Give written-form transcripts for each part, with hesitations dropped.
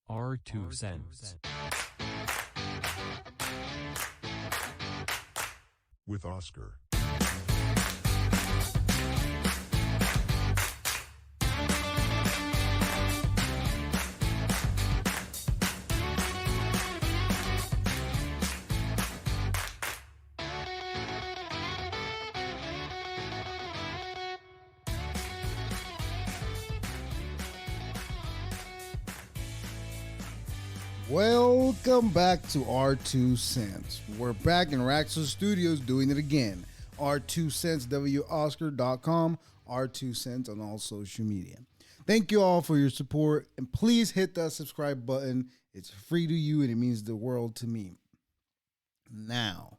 Our 2 cents. With Oscar. Welcome back to our 2 cents. We're back in Raxel Studios doing it again. Our 2 cents, WOscar.com, our 2 cents on all social media. Thank you all for your support, and please hit that subscribe button. It's free to you, and it means the world to me. Now,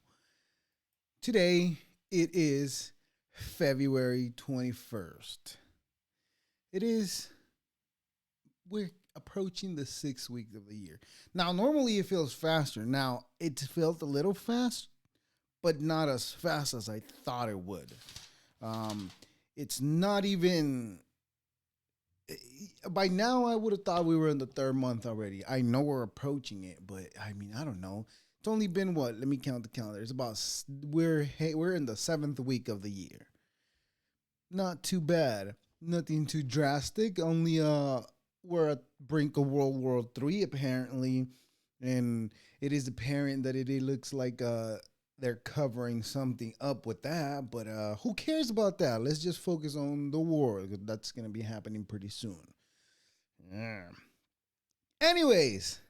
today it is February 21st. We're approaching the 6th week of the year. Now, normally it feels faster. Now, it felt a little fast, but not as fast as I thought it would. It's not even... By now, I would have thought we were in the third month already. I know we're approaching it, but I mean, I don't know. It's only been what? Let me count the calendar. It's about... We're in the 7th week of the year. Not too bad. Nothing too drastic. Only we're at brink of World War III apparently, and it is apparent that it looks like they're covering something up with that. But who cares about that? Let's just focus on the war. That's gonna be happening pretty soon. Yeah. Anyways,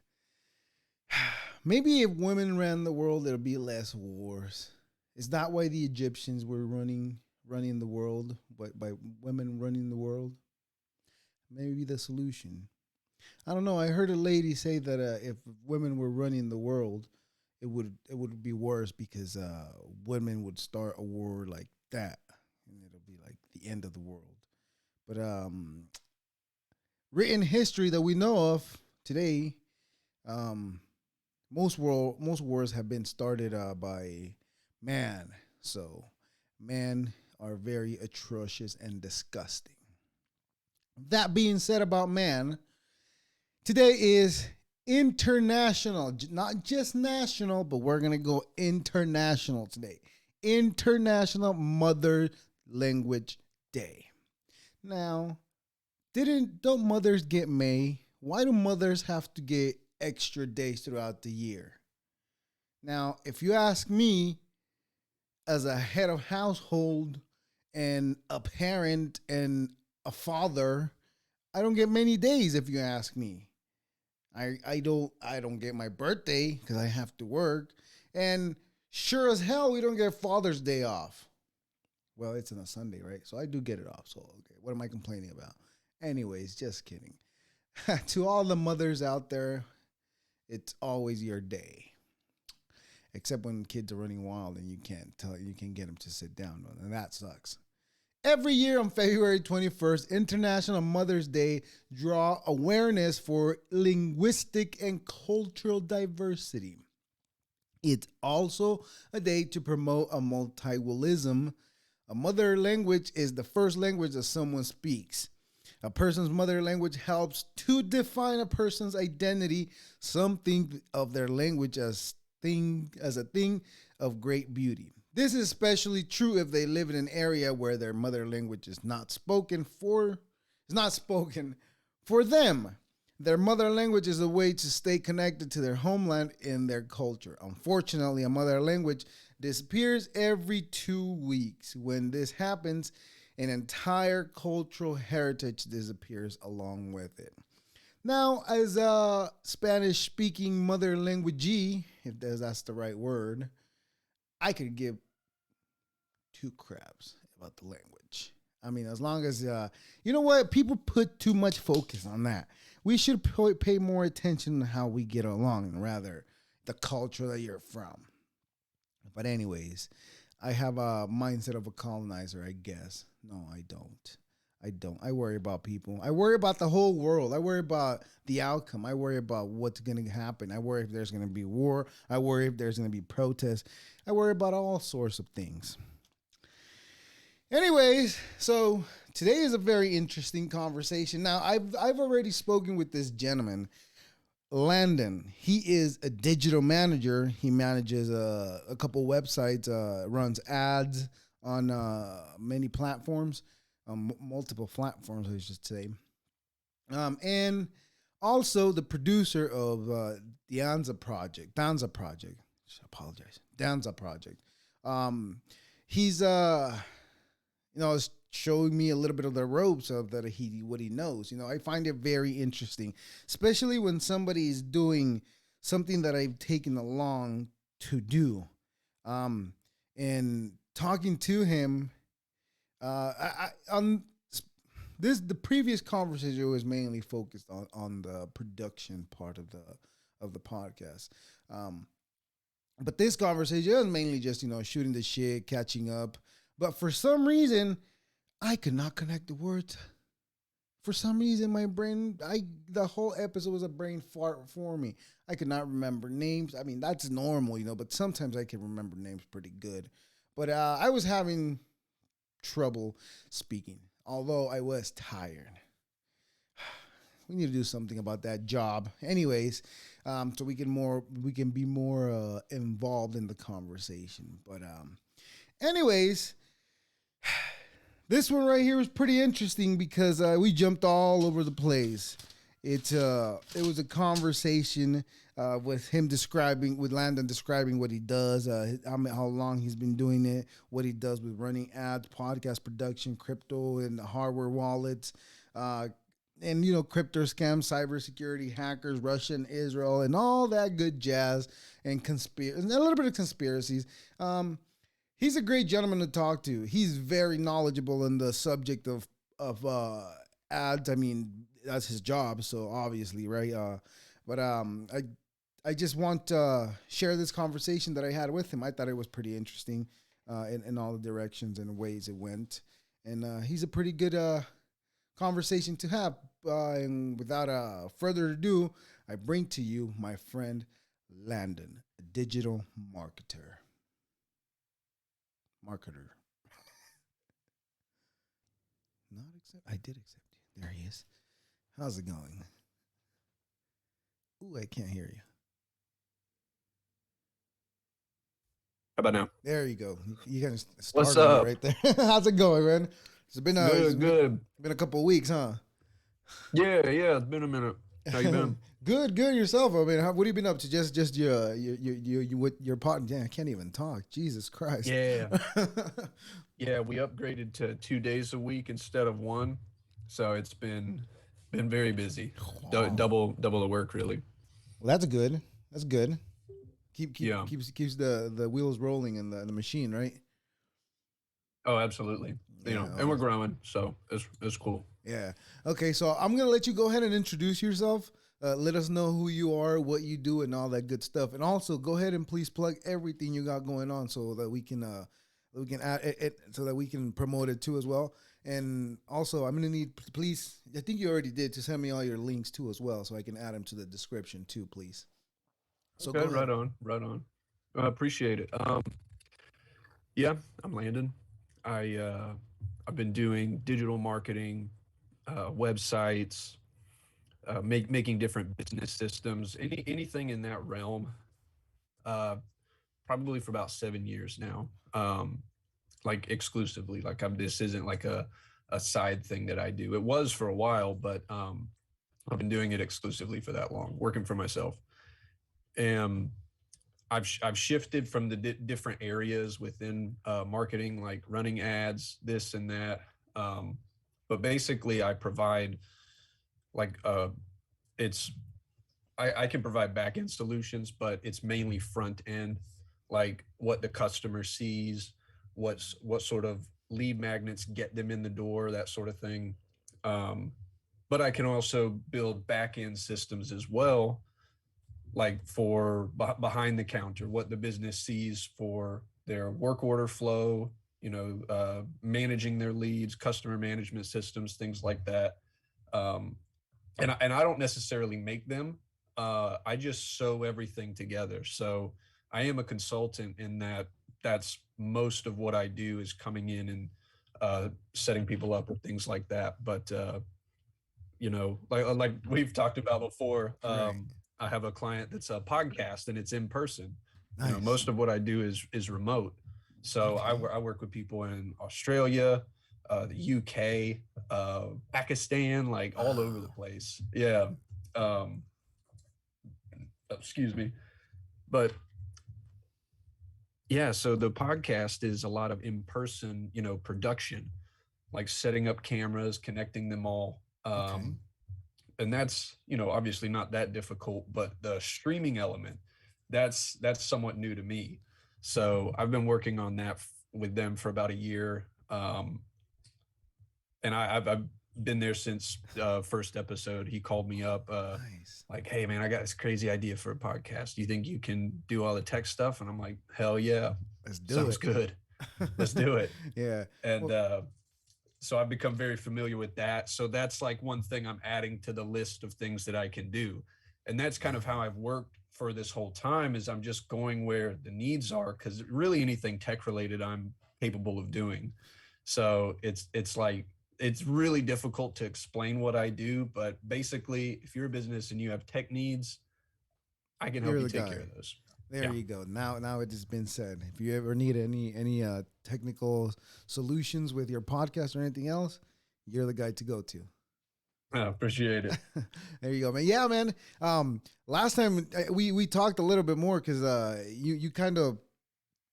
maybe if women ran the world, there'll be less wars. Is that why the Egyptians were running the world? By women running the world? Maybe the solution. I don't know. I heard a lady say that if women were running the world, it would be worse because women would start a war like that, and it'll be like the end of the world. But written history that we know of today, most wars have been started by man. So men are very atrocious and disgusting. That being said about man, today is international, not just national, but we're going to go international today. International Mother Language Day. Now, don't mothers get May? Why do mothers have to get extra days throughout the year? Now, if you ask me, as a head of household and a parent and a father, I don't get many days if you ask me. I don't get my birthday because I have to work, and sure as hell we don't get Father's Day off. Well, it's on a Sunday, right? So I do get it off. So okay, what am I complaining about? Anyways, just kidding. To all the mothers out there, it's always your day. Except when kids are running wild and you can't get them to sit down, and that sucks. Every year on February 21st, International Mother's Day draw awareness for linguistic and cultural diversity. It's also a day to promote a multilingualism. A mother language is the first language that someone speaks. A person's mother language helps to define a person's identity. Some think of their language as a thing of great beauty. This is especially true if they live in an area where their mother language is not spoken for them. Their mother language is a way to stay connected to their homeland and their culture. Unfortunately, a mother language disappears every 2 weeks. When this happens, an entire cultural heritage disappears along with it. Now, as a Spanish-speaking mother languagee, if that's the right word, I could give two craps about the language. I mean, as long as, you know what? People put too much focus on that. We should pay more attention to how we get along and rather the culture that you're from. But anyways, I have a mindset of a colonizer, I guess. No, I don't. I worry about people. I worry about the whole world. I worry about the outcome. I worry about what's going to happen. I worry if there's going to be war. I worry if there's going to be protests. I worry about all sorts of things. Anyways, so today is a very interesting conversation. Now, I've already spoken with this gentleman Landon. He is a digital manager. He manages a couple websites, runs ads on many platforms, multiple platforms, I should say. And also the producer of Danza Project. I apologize, Danza Project. Um, he's is showing me a little bit of the ropes of that he what he knows. I find it very interesting, especially when somebody is doing something that I've taken along to do. Um, and talking to him, on this the previous conversation was mainly focused on the production part of the podcast. Um, but this conversation was mainly just shooting the shit, catching up. But for some reason, I could not connect the words. For some reason, my brain, the whole episode was a brain fart for me. I could not remember names. I mean, that's normal, but sometimes I can remember names pretty good. But I was having trouble speaking, although I was tired. We need to do something about that job, anyways, so we can be more involved in the conversation. But anyways, this one right here was pretty interesting because we jumped all over the place. It was a conversation with Landon describing what he does, how long he's been doing it, what he does with running ads, podcast production, crypto, and hardware wallets, and crypto scams, cybersecurity, hackers, Russia and Israel, and all that good jazz, and and a little bit of conspiracies. He's a great gentleman to talk to. He's very knowledgeable in the subject of ads. I mean, that's his job, so obviously, right? But I just want to share this conversation that I had with him. I thought it was pretty interesting in all the directions and ways it went, and he's a pretty good conversation to have. And without further ado, I bring to you my friend Landon, a digital marketer. Not accept. I did accept you. There he is. How's it going? Ooh, I can't hear you. How about now? There you go. You kind of What's startled me up? right there. How's it going, man? Good, good. Been a couple of weeks, huh? Yeah. It's been a minute. How you been? Good yourself. I mean, what have you been up to? Just your with your pot. Yeah, I can't even talk. Jesus Christ. Yeah, yeah. We upgraded to 2 days a week instead of one, so it's been very busy. Wow. Double the work, really. Well, that's good. That's good. Yeah. Keeps the wheels rolling in the machine, right? Oh, absolutely. Yeah. And we're growing, so it's cool. Yeah. Okay, so I'm gonna let you go ahead and introduce yourself. Let us know who you are, what you do, and all that good stuff. And also, go ahead and please plug everything you got going on, so that we can add it, so that we can promote it too as well. And also, I'm gonna need please. I think you already did to send me all your links too as well, so I can add them to the description too, please. So Okay, go ahead. right on, right on. I appreciate it. Yeah, I'm Landon. I've been doing digital marketing, websites, making different business systems, anything in that realm. Uh, Probably for about 7 years now. Like exclusively. Like this isn't like a side thing that I do. It was for a while, but I've been doing it exclusively for that long, working for myself. And I've shifted from the different areas within marketing, like running ads, this and that. Um, but basically, I provide like it's I can provide back end solutions, but it's mainly front end, like what the customer sees, what sort of lead magnets get them in the door, that sort of thing. Um, but I can also build back end systems as well, like for behind the counter, what the business sees for their work order flow, managing their leads, customer management systems, things like that. Um, and I don't necessarily make them. I just sew everything together. So I am a consultant in that. That's most of what I do is coming in and setting people up with things like that. But like we've talked about before, Right. I have a client that's a podcast and it's in person. You know, Nice. most of what I do is remote. So Okay. I work with people in Australia, the UK, Pakistan, like all over the Wow. place. Yeah. Um, excuse me. But yeah, so the podcast is a lot of in person, you know, production, like setting up cameras, connecting them all. Okay. And that's, you know, obviously not that difficult, but the streaming element, that's somewhat new to me. So I've been working on that with them for about a year. And I've been there since first episode. He called me up, Nice. like, "Hey man, I got this crazy idea for a podcast. Do you think you can do all the tech stuff?" And I'm like, "Hell yeah, Let's do sounds it. good. Let's do it." Yeah. And Well, so I've become very familiar with that. So that's like one thing I'm adding to the list of things that I can do. And that's kind of how wow. I've worked for this whole time is I'm just going where the needs are because really anything tech related I'm capable of doing. So it's like it's really difficult to explain what I do, but basically if you're a business and you have tech needs, I can help You're you the take care guy. of those. There Yeah. you go. Now it has been said. If you ever need any technical solutions with your podcast or anything else, you're the guy to go to. I appreciate it. There you go, man. Yeah, man. Last time we talked a little bit more because you kind of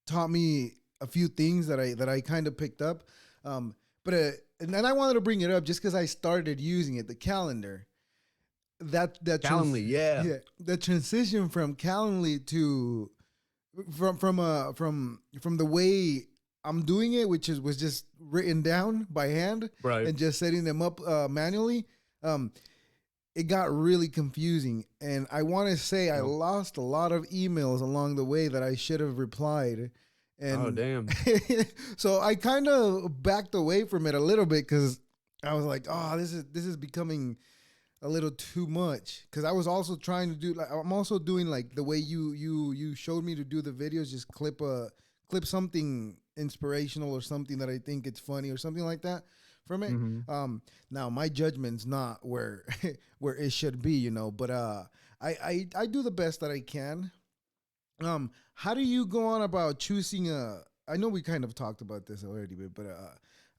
taught me a few things that I kind of picked up. But and then I wanted to bring it up just because I started using it, the calendar. Calendly, yeah. Yeah, the transition from Calendly to from the way I'm doing it, which is was just written down by hand Right. and just setting them up manually. Um, it got really confusing, and I want to say I Yep. lost a lot of emails along the way that I should have replied, Oh and damn. so I kind of backed away from it a little bit because I was like, oh, this is becoming a little too much because I was also trying to do like I'm also doing like the way you showed me to do the videos, just clip something inspirational or something that I think it's funny or something like that from it. Mm-hmm. Now my judgment's not where where it should be, but I do the best that I can. How do you go on about choosing a? I know we kind of talked about this already, but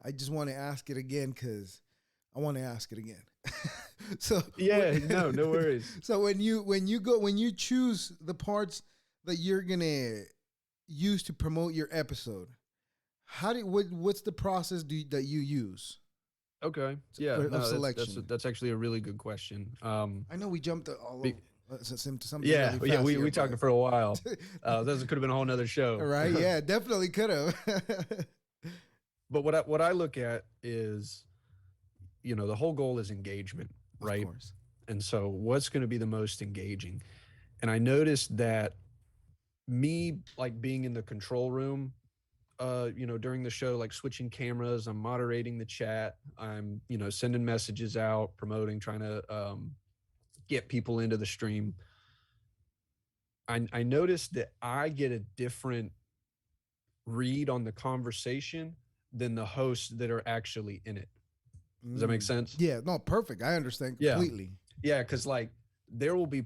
I just want to ask it again because I want to ask it again. so Yeah, no, no worries. so when you choose the parts that you're gonna use to promote your episode, what's the process that you use Okay. Yeah. of No, that's selection? that's actually a really good question. I know we jumped all Be, over to something yeah, really yeah. fast We here, talked but for a while. This could have been a whole nother all show. right, yeah, definitely could have. But what I look at is, you know, the whole goal is engagement, Of right? course. And so, what's going to be the most engaging? And I noticed that me like being in the control room, you know, during the show, like switching cameras, I'm moderating the chat, I'm, you know, sending messages out, promoting, trying to get people into the stream. I noticed that I get a different read on the conversation than the hosts that are actually in it. Does that make Mm. sense? Yeah, no, perfect. I understand Yeah. completely. Yeah. Cause like there will be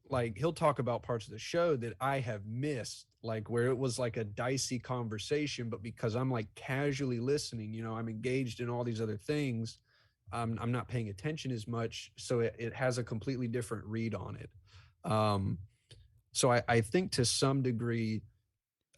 like, he'll talk about parts of the show that I have missed, like where it was like a dicey conversation, but because I'm like casually listening, you know, I'm engaged in all these other things. I'm not paying attention as much. So it has a completely different read on it. Um, so I think to some degree,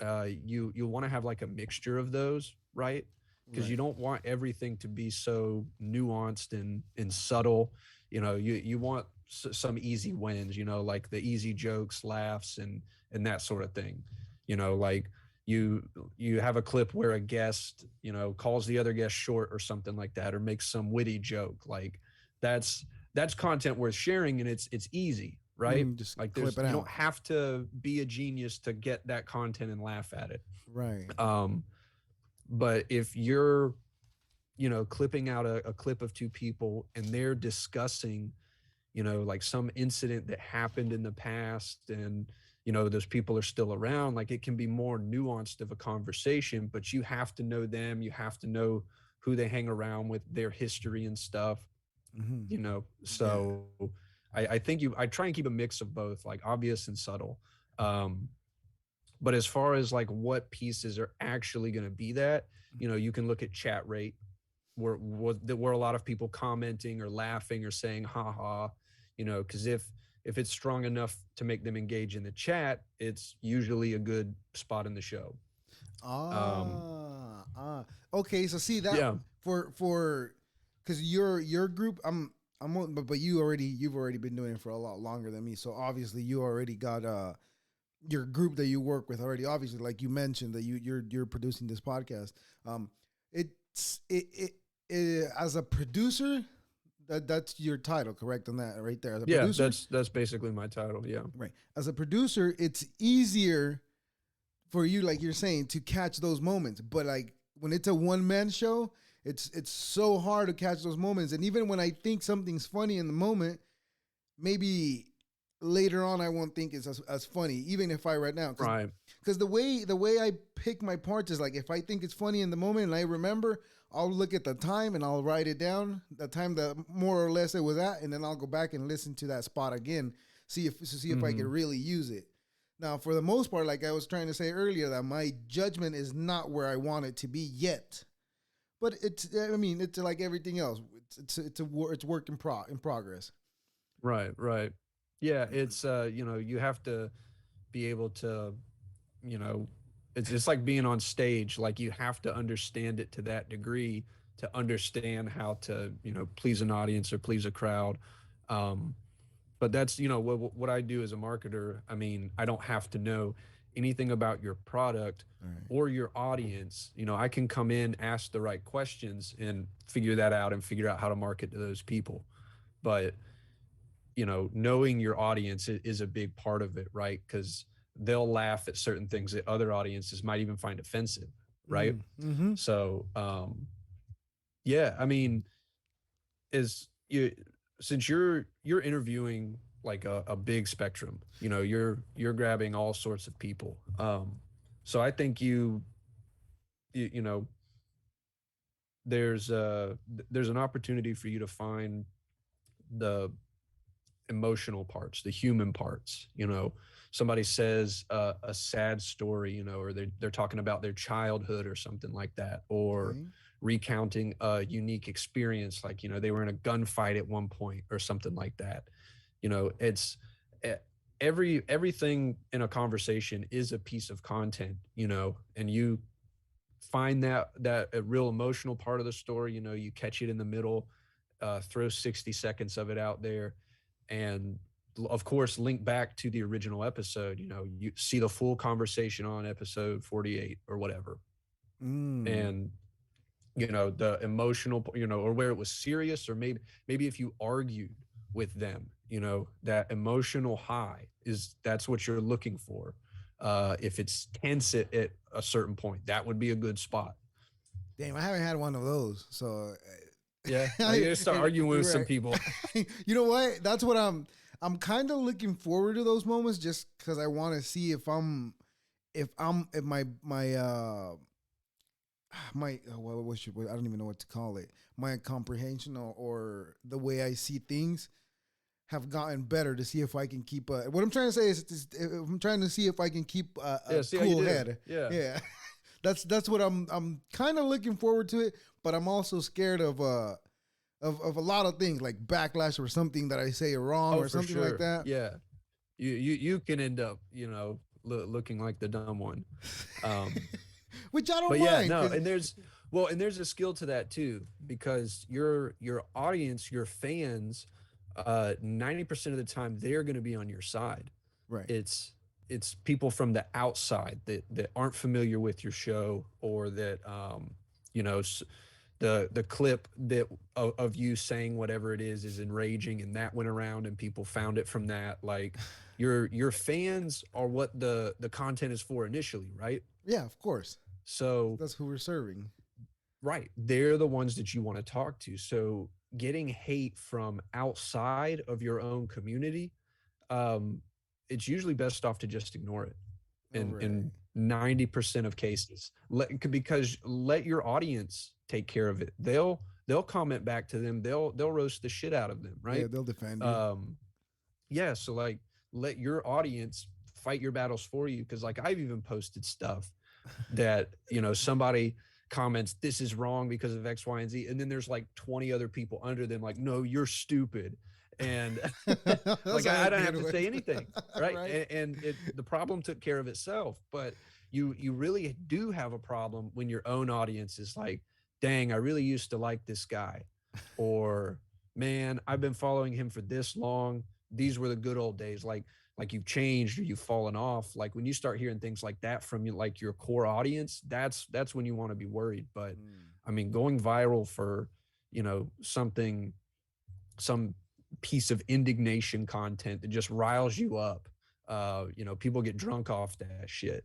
you want to have like a mixture of those, right? Because you Right. don't want everything to be so nuanced and subtle. You know, you want some easy wins. You know, like the easy jokes, laughs, and that sort of thing. You know, like you you have a clip where a guest, you know, calls the other guest short or something like that, or makes some witty joke. Like that's that's content worth sharing, and it's easy, right? Just Like clip there's it you don't out. have to be a genius to get that content and laugh at it. Right. um but if you're, you know, clipping out a clip of two people and they're discussing, you know, like some incident that happened in the past, and you know those people are still around, like it can be more nuanced of a conversation, but you have to know them, you have to know who they hang around with, their history and stuff, Hmm. you know. Yeah. So I think I try and keep a mix of both, like obvious and subtle. Um, but as far as like what pieces are actually going to be that, you can look at chat rate, where a lot of people commenting or laughing or saying "ha ha," because if it's strong enough to make them engage in the chat, it's usually a good spot in the show. Um, Okay, so see that yeah, for because your group, but you've already been doing it for a lot longer than me. So obviously you already got your group that you work with already. Obviously, like you mentioned that you're producing this podcast. Um, it's it as a producer. That's your title, correct? On that right there, as a yeah, producer, that's basically my title. Yeah, right? As a producer, it's easier for you, like you're saying, to catch those moments. But like when it's a one man show, it's so hard to catch those moments. And even when I think something's funny in the moment, maybe later on I won't think it's as funny, even if I write down. right, Because the way I pick my parts is like if I think it's funny in the moment and I remember, I'll look at the time and I'll write it down, the time that more or less it was at, and then I'll go back and listen to that spot again, see if I can hmm really use it. Now, for the most part, like I was trying to say earlier, that my judgment is not where I want it to be yet. But I mean, it's like everything else. It's work in progress. right, right. Yeah, it's you have to be able to, you know, it's like being on stage. Like you have to understand it to that degree to understand how to, please an audience or please a crowd. Um, but that's, what I do as a marketer. I mean, I don't have to know anything about your product All right. or your audience. I can come in, ask the right questions and figure that out and figure out how to market to those people. But knowing your audience is a big part of it, right? Because they'll laugh at certain things that other audiences might even find offensive, right? Mm-hmm. So, yeah, I mean, is you since you're interviewing like a big spectrum, you're grabbing all sorts of people. So I think you know there's an opportunity for you to find the emotional parts, the human parts. Somebody says a sad story, or they're talking about their childhood or something like that, or Okay. recounting a unique experience, like they were in a gunfight at one point or something like that. It's eh, everything in a conversation is a piece of content, and you find that a real emotional part of the story. You catch it in the middle, throw 60 seconds of it out there, and of course link back to the original episode. You see the full conversation on episode 48 or whatever, Mm. and the emotional, or where it was serious, or maybe if you argued with them, that emotional high that's what you're looking for. If it's tense at a certain point, that would be a good spot. Damn, I haven't had one of those. So, Yeah, you gotta start arguing with some right. people. You know what? That's what I'm kind of looking forward to those moments, just because I want to see if my I don't even know what to call it. My comprehension, or the way I see things have gotten better, to see if I can keep what I'm trying to say is I'm trying to see if I can keep a Yeah, see how you cool do. head. Yeah. Yeah. That's what I'm kind of looking forward to it, but I'm also scared of a lot of things, like backlash or something that I say wrong Oh, or for something like sure. that. Yeah. You can end up, looking like the dumb one. Um, Which I don't but yeah, mind, no, because and there's a skill to that too, because your audience, your fans, 90% of the time they're going to be on your side. right. It's people from the outside that aren't familiar with your show, or that you know the clip that of you saying whatever it is enraging, and that went around and people found it from that. Like your fans are what the content is for initially, right? Yeah, of course. So That's who we're serving. right, they're the ones that you want to talk to. So getting hate from outside of your own community, um, it's usually best off to just ignore it All in right. 90% of cases. Because let your audience take care of it. They'll comment back to them. They'll roast the shit out of them, Yeah, right? they'll defend you. Um, yeah, so like let your audience fight your battles for you, because like I've even posted stuff that, you know, somebody comments this is wrong because of X, Y, and Z, and then there's like 20 other people under them like, no, you're stupid. And Those like are I the don't have good to say ones. anything, right? Right? And the problem took care of itself. But you really do have a problem when your own audience is like, dang, I really used to like this guy, or man, I've been following him for this long. These were the good old days. Like you've changed or you've fallen off. Like when you start hearing things like that from you, like your core audience, that's when you want to be worried. But Mm. I mean, going viral for, you know, some piece of indignation content that just riles you up. You know, people get drunk off that shit,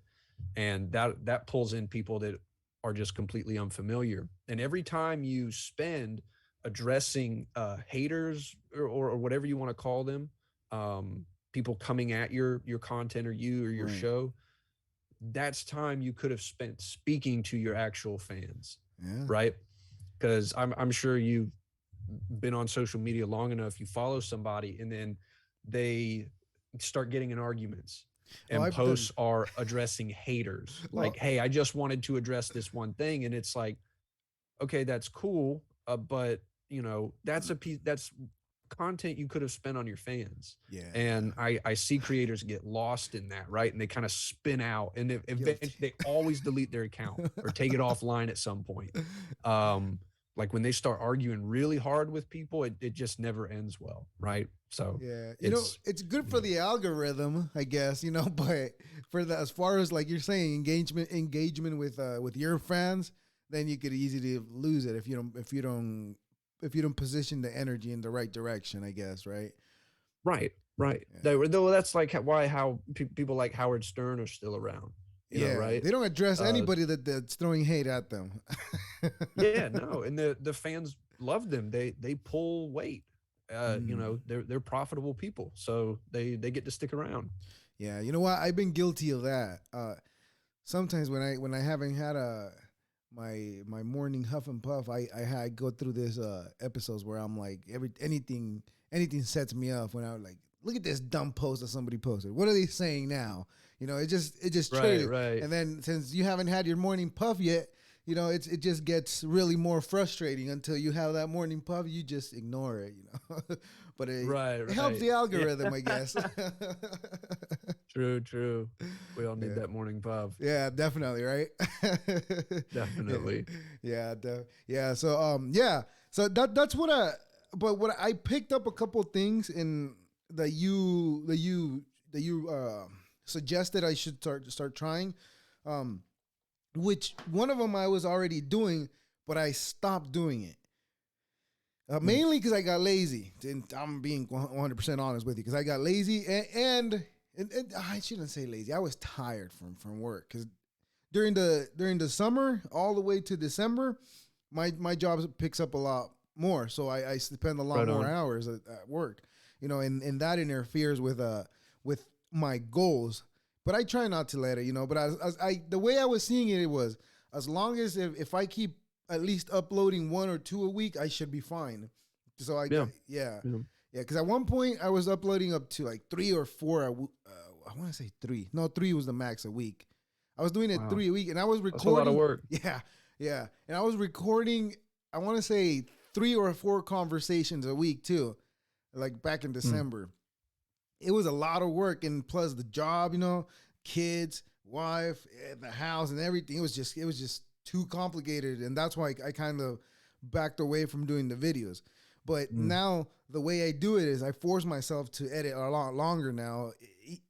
and that pulls in people that are just completely unfamiliar. And every time you spend addressing haters, or whatever you want to call them, people coming at your content or you or your Right. show, that's time you could have spent speaking to your actual fans, Yeah. right? Because I'm sure you've been on social media long enough, you follow somebody and then they start getting in arguments, Oh, and I've done. posts are addressing haters like, Well, hey, I just wanted to address this one thing. And it's like, okay, that's cool, but you know, that's a piece, that's content you could have spent on your fans. yeah, And yeah. I see creators get lost in that, right? And they kind of spin out, and eventually Guilty. they always delete their account or take it offline at some point. um like when they start arguing really hard with people, it just never ends well, right? So Yeah, it's, it's good you for know, the algorithm, I guess, but for the as far as like you're saying, engagement with your fans, then you could easily lose it if you don't position the energy in the right direction, I guess, right? right, right. Yeah. Though that's like why how people like Howard Stern are still around, you know, Yeah, right? they don't address uh anybody that's throwing hate at them. Yeah, no, and the fans love them. They pull weight. You Mm. know, they're profitable people, so they get to stick around. Yeah, you know what? I've been guilty of that. Sometimes when I haven't had my morning huff and puff, I go through this episodes where I'm like anything sets me off when I like look at this dumb post that somebody posted. What are they saying now? It just Right, triggers. right, And then since you haven't had your morning puff yet, it just gets really more frustrating until you have that morning puff. You just ignore it. But right, it helps right. the Yeah, algorithm, I guess. true, true. We all need Yeah. that morning puff. Yeah, definitely, right? Yeah, Definitely. yeah, yeah. So yeah, so that's what I. But what I picked up a couple things in that you suggested I should start trying. Um, which one of them I was already doing, but I stopped doing it. Mm. Mainly because I got lazy. And I'm being 100% honest with you because I got lazy and I shouldn't say lazy. I was tired from work because during the summer all the way to December, my job picks up a lot more, so I spend a lot Right more on. hours at work, and that interferes with my goals. But I try not to let it, But as I the way I was seeing it, it was as long as if I keep at least uploading one or two a week, I should be fine. So Yeah, yeah. yeah. Yeah, because at one point I was uploading up to like three or four. I want to say three. No, three was the max a week. I was doing it Wow, 3 a week, and I was that's a lot of recording. work. Yeah, yeah, and I was recording. I want to say three or four conversations a week too, like back in Mm. December. It was a lot of work, and plus the job, kids, wife, the house, and everything. It was just too complicated, and that's why I kind of backed away from doing the videos. But Mm. now the way I do it is I force myself to edit a lot longer now.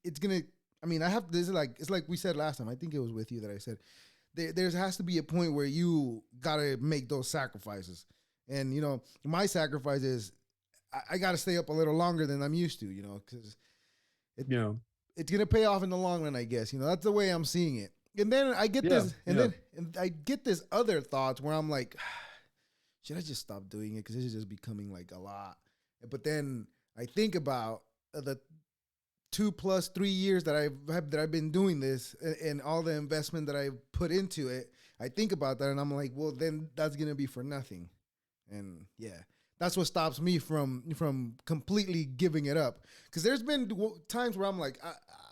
It's gonna. I mean, I have this is like it's like we said last time. I think it was with you that I said there has to be a point where you gotta make those sacrifices. And my sacrifice is I gotta stay up a little longer than I'm used to. Because it Yeah, it's gonna pay off in the long run, I guess. That's the way I'm seeing it. And then I get yeah, this, yeah. and I get this other thoughts where I'm like, should I just stop doing it because this is just becoming like a lot. But then I think about the 2 plus 3 years that I've been doing this and all the investment that I put into it. I think about that and I'm like, well, then that's gonna be for nothing. And yeah, That's what stops me from completely giving it up. Because there's been times where I'm like,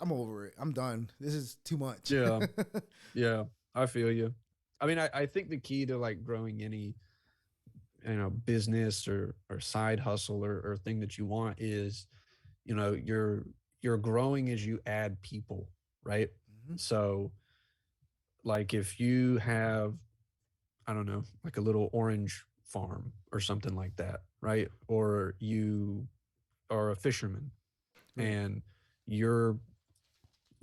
I'm over it. I'm done. This is too much. Yeah. Yeah. I feel you. I mean, I think the key to like growing any, business or side hustle or thing that you want is, you're growing as you add people, right? Mhm. So like if you have, I don't know, like a little orange farm or something like that, right? Or you are a fisherman Right. and you're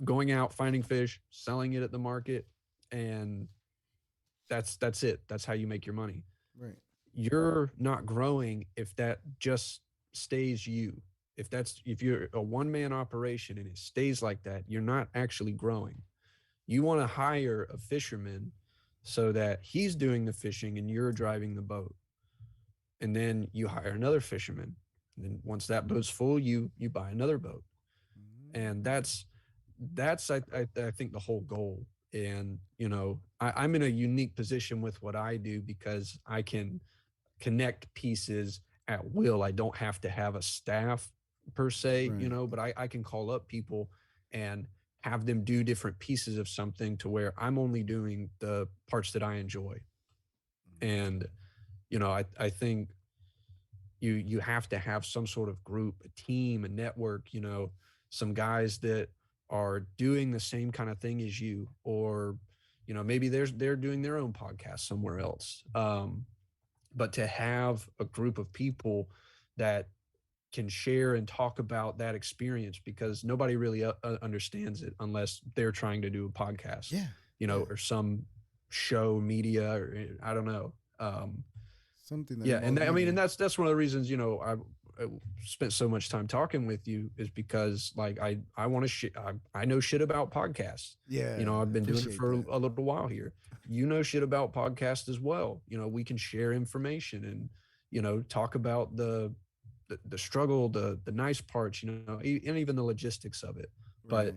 going out finding fish, selling it at the market, and that's it. That's how you make your money. Right. You're not growing if that just stays you. If you're a one man operation and it stays like that, you're not actually growing. You want to hire a fisherman so that he's doing the fishing and you're driving the boat. And then you hire another fisherman. And then once that boat's full, you buy another boat. And Mm. that's I think the whole goal. And I'm in a unique position with what I do because I can connect pieces at will. I don't have to have a staff per se, Right. but I can call up people and have them do different pieces of something to where I'm only doing the parts that I enjoy. And I think you have to have some sort of group, a team, a network, some guys that are doing the same kind of thing as you, or maybe they're doing their own podcast somewhere else. But to have a group of people that can share and talk about that experience, because nobody really understands it unless they're trying to do a podcast, Yeah. Yeah. or some show media, or I don't know. Something that Yeah, and involves I mean, media. and that's one of the reasons I spent so much time talking with you, is because like I want to I know shit about podcasts. Yeah. I've I been doing it appreciate for that. a little while here. Shit about podcasts as well. We can share information and talk about the struggle, the nice parts, and even the logistics of it. But Right.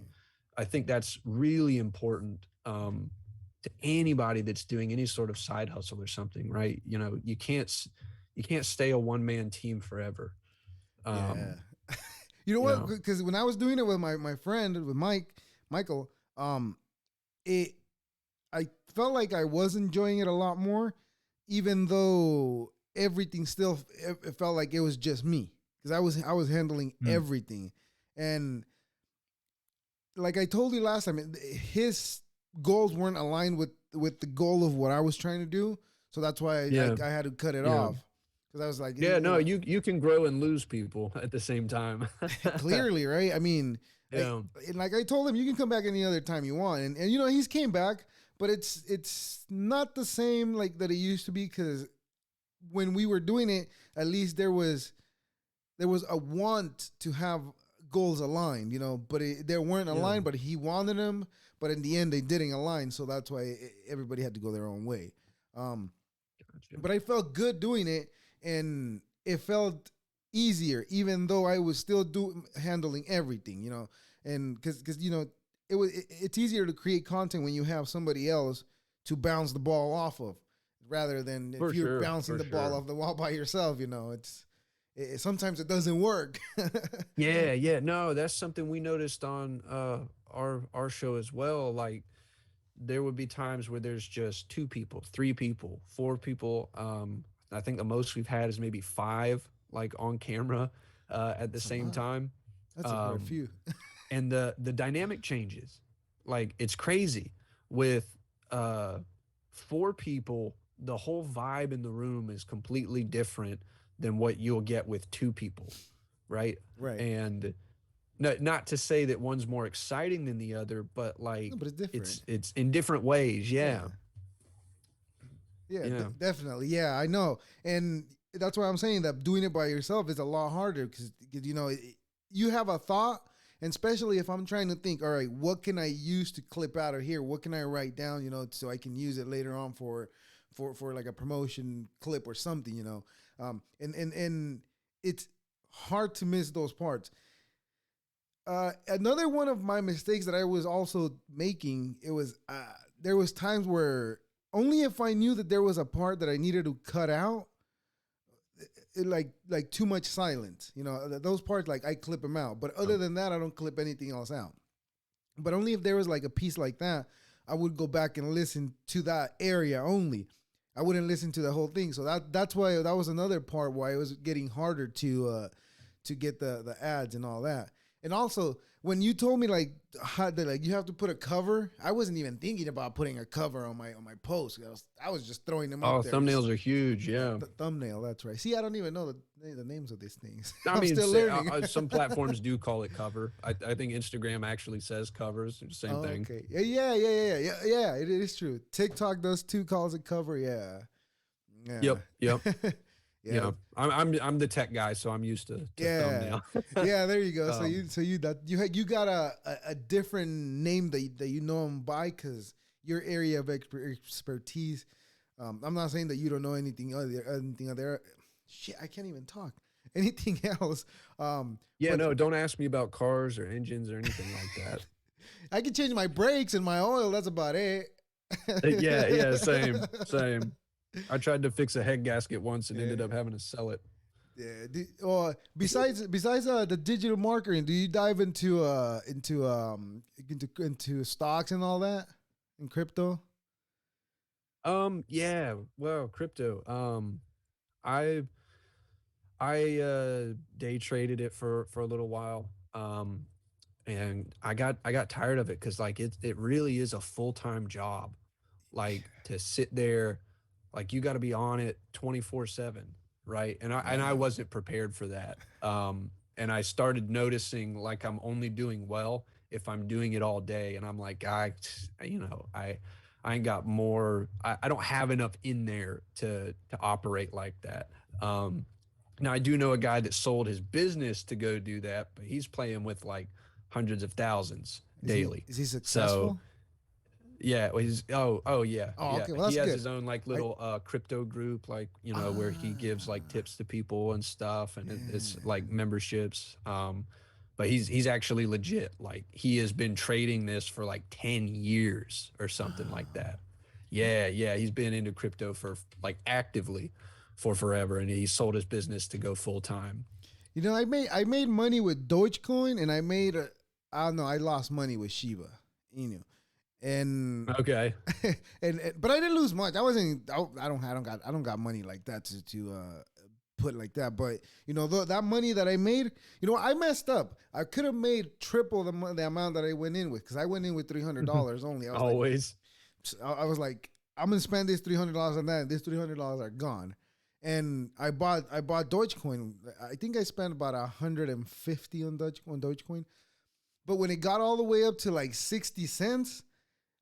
I think that's really important, to anybody that's doing any sort of side hustle or something, right? You can't stay a one man team forever. Yeah. Um, You know you what? know, Because when I was doing it with my friend with Michael, it I felt like I was enjoying it a lot more, even though everything still it felt like it was just me because I was handling mm, everything, and like I told you last time, his goals weren't aligned with the goal of what I was trying to do, so that's why yeah, I had to cut it yeah, off because I was like, yeah. No, you can grow and lose people at the same time. clearly, right? I mean, Yeah, and like I told him, you can come back any other time you want, and he's came back, but it's not the same like that it used to be because when we were doing it, at least there was a want to have goals aligned, but they weren't yeah, aligned. But he wanted them, but in the end, they didn't align. So that's why everybody had to go their own way. Um, gotcha. but I felt good doing it, and it felt easier, even though I was still handling everything, and because it's easier to create content when you have somebody else to bounce the ball off of, rather than if For you're sure, bouncing for the ball sure. off the wall by yourself. Sometimes it doesn't work. Yeah, yeah. No, that's something we noticed on our show as well. Like there would be times where there's just two people, three people, four people. I think the most we've had is maybe five, like on camera, at the That's a same lot. time. That's quite a Um, few. and the dynamic changes. Like it's crazy with four people. The whole vibe in the room is completely different than what you'll get with two people, right? Right. And not to say that one's more exciting than the other, but No, like but it's it's different. it's in different ways. Yeah, Yeah. Yeah, yeah, definitely. Yeah, I know, and that's why I'm saying that doing it by yourself is a lot harder because you have a thought, and especially if I'm trying to think, all right, what can I use to clip out of here? What can I write down? So I can use it later on for like a promotion clip or something. And it's hard to miss those parts. Another one of my mistakes that I was also making, there was times where only if I knew that there was a part that I needed to cut out, like too much silence. You know, those parts like I clip them out, but other Oh, than that, I don't clip anything else out. But only if there was like a piece like that, I would go back and listen to that area only. I wouldn't listen to the whole thing. So that's why that was another part why it was getting harder to get the ads and all that. And also, when you told me like how that like you have to put a cover, I wasn't even thinking about putting a cover on my post. I was just throwing them up oh, there. Just thumbnails are huge. Yeah. thumbnail. That's right. See, I don't even know the names of these things. I I'm mean, still learning. some platforms do call it cover. I think Instagram actually says covers. Same Oh, thing. okay. Yeah. It is true. TikTok does too. Calls it cover. Yeah. Yeah. Yep. Yep. Yeah. Yeah. I'm the tech guy, so I'm used to Yeah. thumbnail. Yeah. There you go. So um, you got a different name that you know them by because your area of expertise. I'm not saying that you don't know anything other. Shit, I can't even talk. Anything else? yeah. But No, don't ask me about cars or engines or anything like that. I can change my brakes and my oil. That's about it. Yeah. Yeah. Same. Same. I tried to fix a head gasket once and ended Yeah. up having to sell it. Yeah. Or besides the digital marketing, do you dive into stocks and all that in crypto? Yeah. Well, crypto. I I day traded it for a little while. And I got tired of it because like it really is a full-time job. Like to sit there, like you got to be on it 24/7, right? And I Yeah. wasn't prepared for that. And I started noticing like I'm only doing well if I'm doing it all day. And I'm like, I ain't got more. I don't have enough in there to operate like that. Now I do know a guy that sold his business to go do that, but he's playing with like hundreds of thousands Is he daily. is he So successful? yeah, well, he's oh yeah, Oh, yeah. okay. Well, He that's has good. his own like I little crypto group, like where he gives like ah tips to people and stuff, and it's yeah. like memberships. But he's actually legit. Like he has been trading this for like 10 years or something like that. Yeah, yeah. He's been into crypto for like actively for forever, and he sold his business to go full time. You know, I made money with Dogecoin, and I don't know, I lost money with Shiba. You know, and Okay. but I didn't lose much. I wasn't. I don't got money like that to put like that. But that money that I made, I messed up. I could have made triple the amount that I went in with because I went in with $300 only. Always. I was like, I'm gonna spend this $300 on that. And this $300 are gone. And I bought Dogecoin. I think I spent about 150 on Dogecoin. But when it got all the way up to like 60 cents,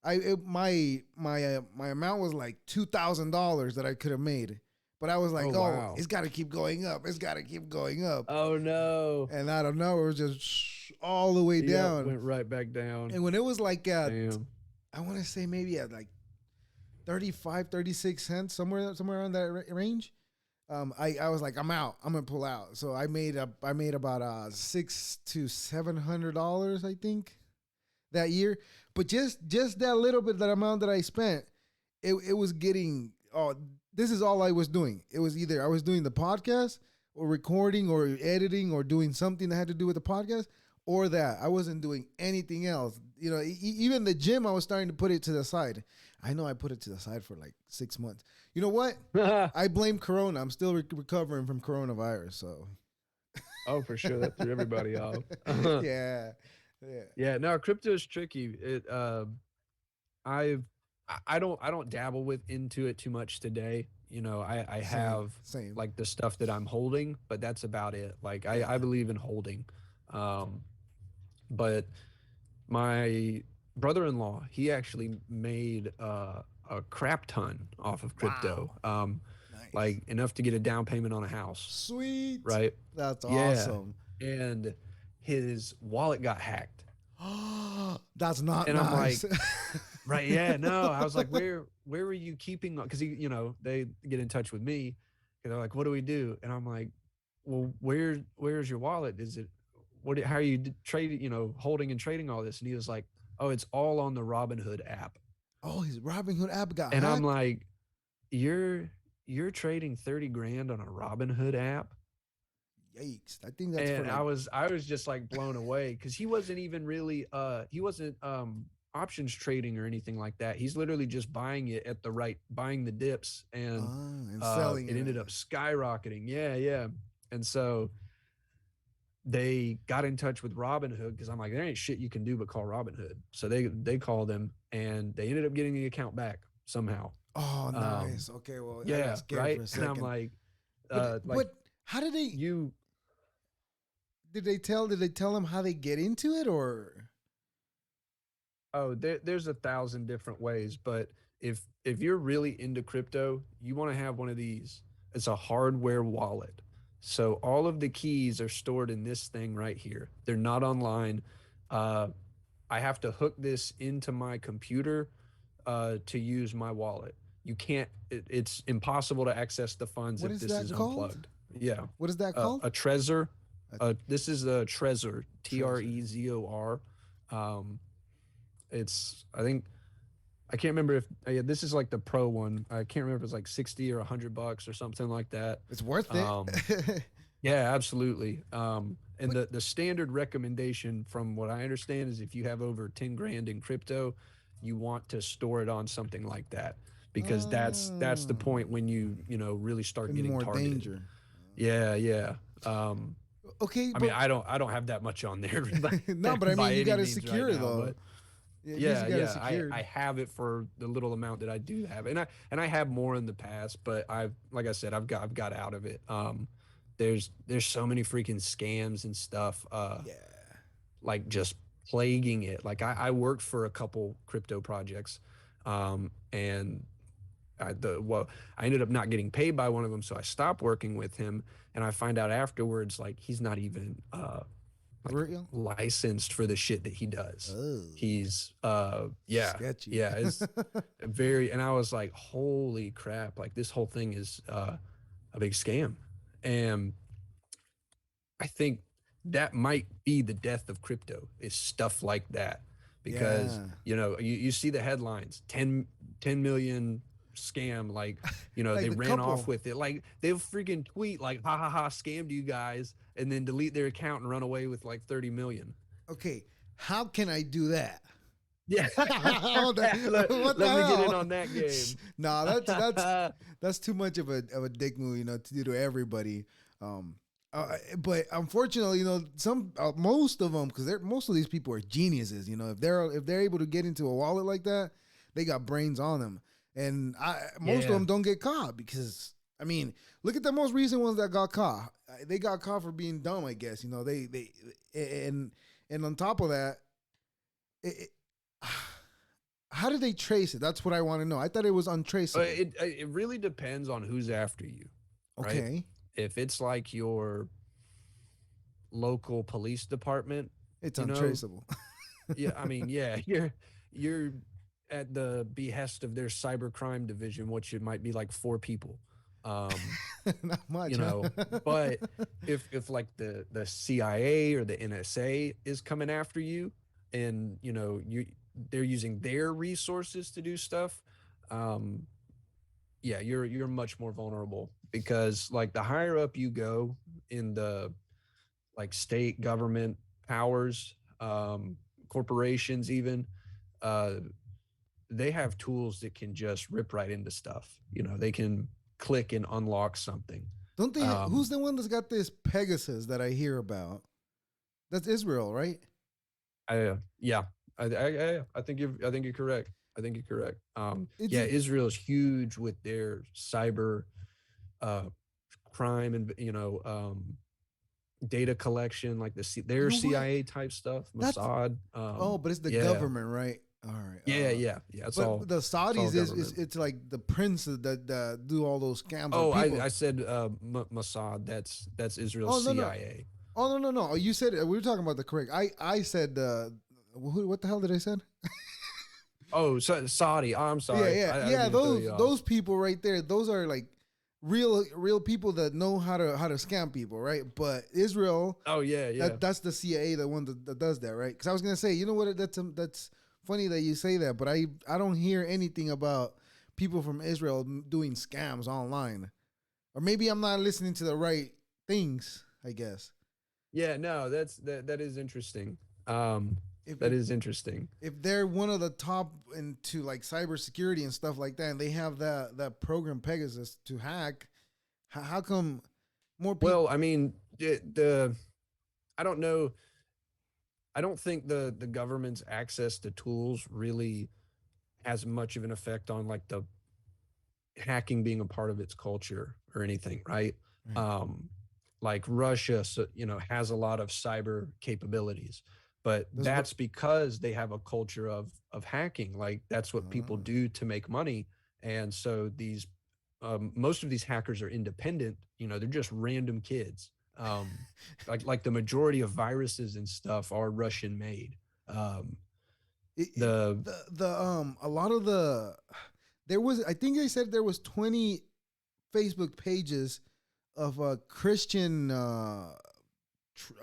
my amount was like $2,000 that I could have made. But I was like, Oh oh, wow. it's got to keep going up. It's got to keep going up. Oh no. And I don't know, it was just all the way Yep, down. went right back down. And when it was like Damn. I want to say maybe at like 35, 36 cents, somewhere around that range. I was like, I'm out. I'm gonna pull out. So I made about $600 to $700, I think, that year. But just that little bit, that amount that I spent, it was getting. Oh, this is all I was doing. It was either I was doing the podcast or recording or editing or doing something that had to do with the podcast or that. I wasn't doing anything else. Even the gym, I was starting to put it to the side. I know I put it to the side for like 6 months. You know what? I blame Corona. I'm still recovering from coronavirus. So Oh, for sure. That threw everybody off. yeah, yeah, Yeah, no, crypto is tricky. I've I don't dabble with into it too much today. I same, have same. like the stuff that I'm holding, but that's about it. Like I Yeah. believe in holding. Um, but my brother-in-law, he actually made a crap ton off of crypto. Wow. Nice. Like enough to get a down payment on a house, Sweet. right? That's Yeah. awesome. And his wallet got hacked. That's not And I'm nice. like, right, yeah, no. I was like, where were you keeping? Because they get in touch with me, and they're like, what do we do? And I'm like, well, where's your wallet? Is it how are you trading? Holding and trading all this? And he was like, oh, it's all on the Robinhood app. Oh, his Robinhood app got And I'm hacked. like, you're you're trading 30 grand on a Robinhood app. Yikes! I think that's for And like. I was just like blown away because he wasn't even really he wasn't options trading or anything like that. He's literally just buying it at the right, buying the dips, and And selling it it. ended up skyrocketing. Yeah, yeah. And so they got in touch with Robinhood because I'm like, there ain't shit you can do but call Robinhood. So they called him and they ended up getting the account back somehow. Oh, Um, nice. Okay, well, I got yeah, scared for right. a And I'm second. like But how did they? you Did they tell? Did they tell them how they get into it, or? Oh, there's a thousand different ways, but if you're really into crypto, you want to have one of these. It's a hardware wallet. So all of the keys are stored in this thing right here. They're not online. Uh, I have to hook this into my computer to use my wallet. You can't. It's impossible to access the funds What if is this that is called? unplugged. Yeah, What is that called? a Trezor. A This is a Trezor. treasure. Trezor. Um, it's I think I can't remember if yeah, this is like the pro one. I can't remember if it's like 60 or $100 or something like that. It's worth it. Um, yeah, absolutely. And But the standard recommendation, from what I understand, is if you have over 10 grand in crypto, you want to store it on something like that because that's the um, point when you really start in getting more targeted. danger. Yeah, yeah. Okay, I mean, but I don't have that much on there no, but I mean, by you any got to means right secure now, though. but Yeah, at least you yeah, got it yeah. I secured. have it for the little amount that I do have, and I have more in the past, but I've like I said, I've got out of it. There's so many freaking scams and stuff, Yeah. like just plaguing it. Like I worked for a couple crypto projects, and I ended up not getting paid by one of them, so I stopped working with him, and I find out afterwards like he's not even like For real? licensed for the shit that he does. Oh, He's yeah, sketchy. yeah, it's very, and I was like, holy crap, like this whole thing is a big scam. And I think that might be the death of crypto, is stuff like that. Because Yeah. you see the headlines, 10 million scam, like Like they the ran off couple. with it, like they'll freaking tweet like ha ha ha, scammed you guys, and then delete their account and run away with like 30 million. Okay, how can I do that? Yeah. what let, the let me get in hell? on that game. Nah, that's too much of a dick move, to do to everybody. But unfortunately, some most of them, because most of these people are geniuses. If they're able to get into a wallet like that, they got brains on them, and most of Yeah. them don't get caught because. I mean, look at the most recent ones that got caught. They got caught for being dumb, I guess. They and on top of that, it, how did they trace it? That's what I want to know. I thought it was untraceable. It really depends on who's after you, right? Okay, If it's like your local police department, it's you know, untraceable. yeah, I mean, yeah, you're at the behest of their cybercrime division, which it might be like four people. Um, Not much, you huh? know, but if like the CIA or the NSA is coming after you, and they're using their resources to do stuff, um yeah, you're much more vulnerable, because like the higher up you go in the like state government powers, corporations even, uh they have tools that can just rip right into stuff. They can click and unlock something. Don't they? Who's um the one that's got this Pegasus that I hear about? That's Israel, right? yeah, I think you're correct. Yeah, It's Israel is huge with their cyber uh crime, and data collection, like you their know what? CIA type stuff, That's Mossad. but it's the Yeah, government, right? All right. yeah, yeah, yeah. But the It's all Saudis is government. it's like the princes that do all those scams on Oh, I people. said Mossad. That's Israel's Oh no no. CIA. Oh no no no. Oh, you said we were talking about the correct. I said what the hell did I say? Oh, so Saudi. Oh, I'm Yeah, sorry. yeah, I didn't yeah. mean to throw you off. Those people right there. Those are like real people that know how to scam people, right? But Israel, Oh yeah, yeah. that's the CIA, the one that does that, right? Because I was gonna say, you know what? That's funny that you say that, but I don't hear anything about people from Israel doing scams online, or maybe I'm not listening to the right things. I guess Yeah, no, that is interesting. Um, if that if is interesting. if they're one of the top into like cybersecurity and stuff like that, and they have that program Pegasus to hack, how come more people? Well, I mean, I don't know. I don't think the government's access to tools really has much of an effect on like the hacking being a part of its culture or anything, right? Right. Um, like Russia, so, has a lot of cyber capabilities, but Does that's because they have a culture of hacking. Like that's what people uh, do to make money, and so these most of these hackers are independent. They're just random kids. Like the majority of viruses and stuff are Russian made. Um, it, the the a lot of the there was, I think they said there was 20 Facebook pages of Christian tr-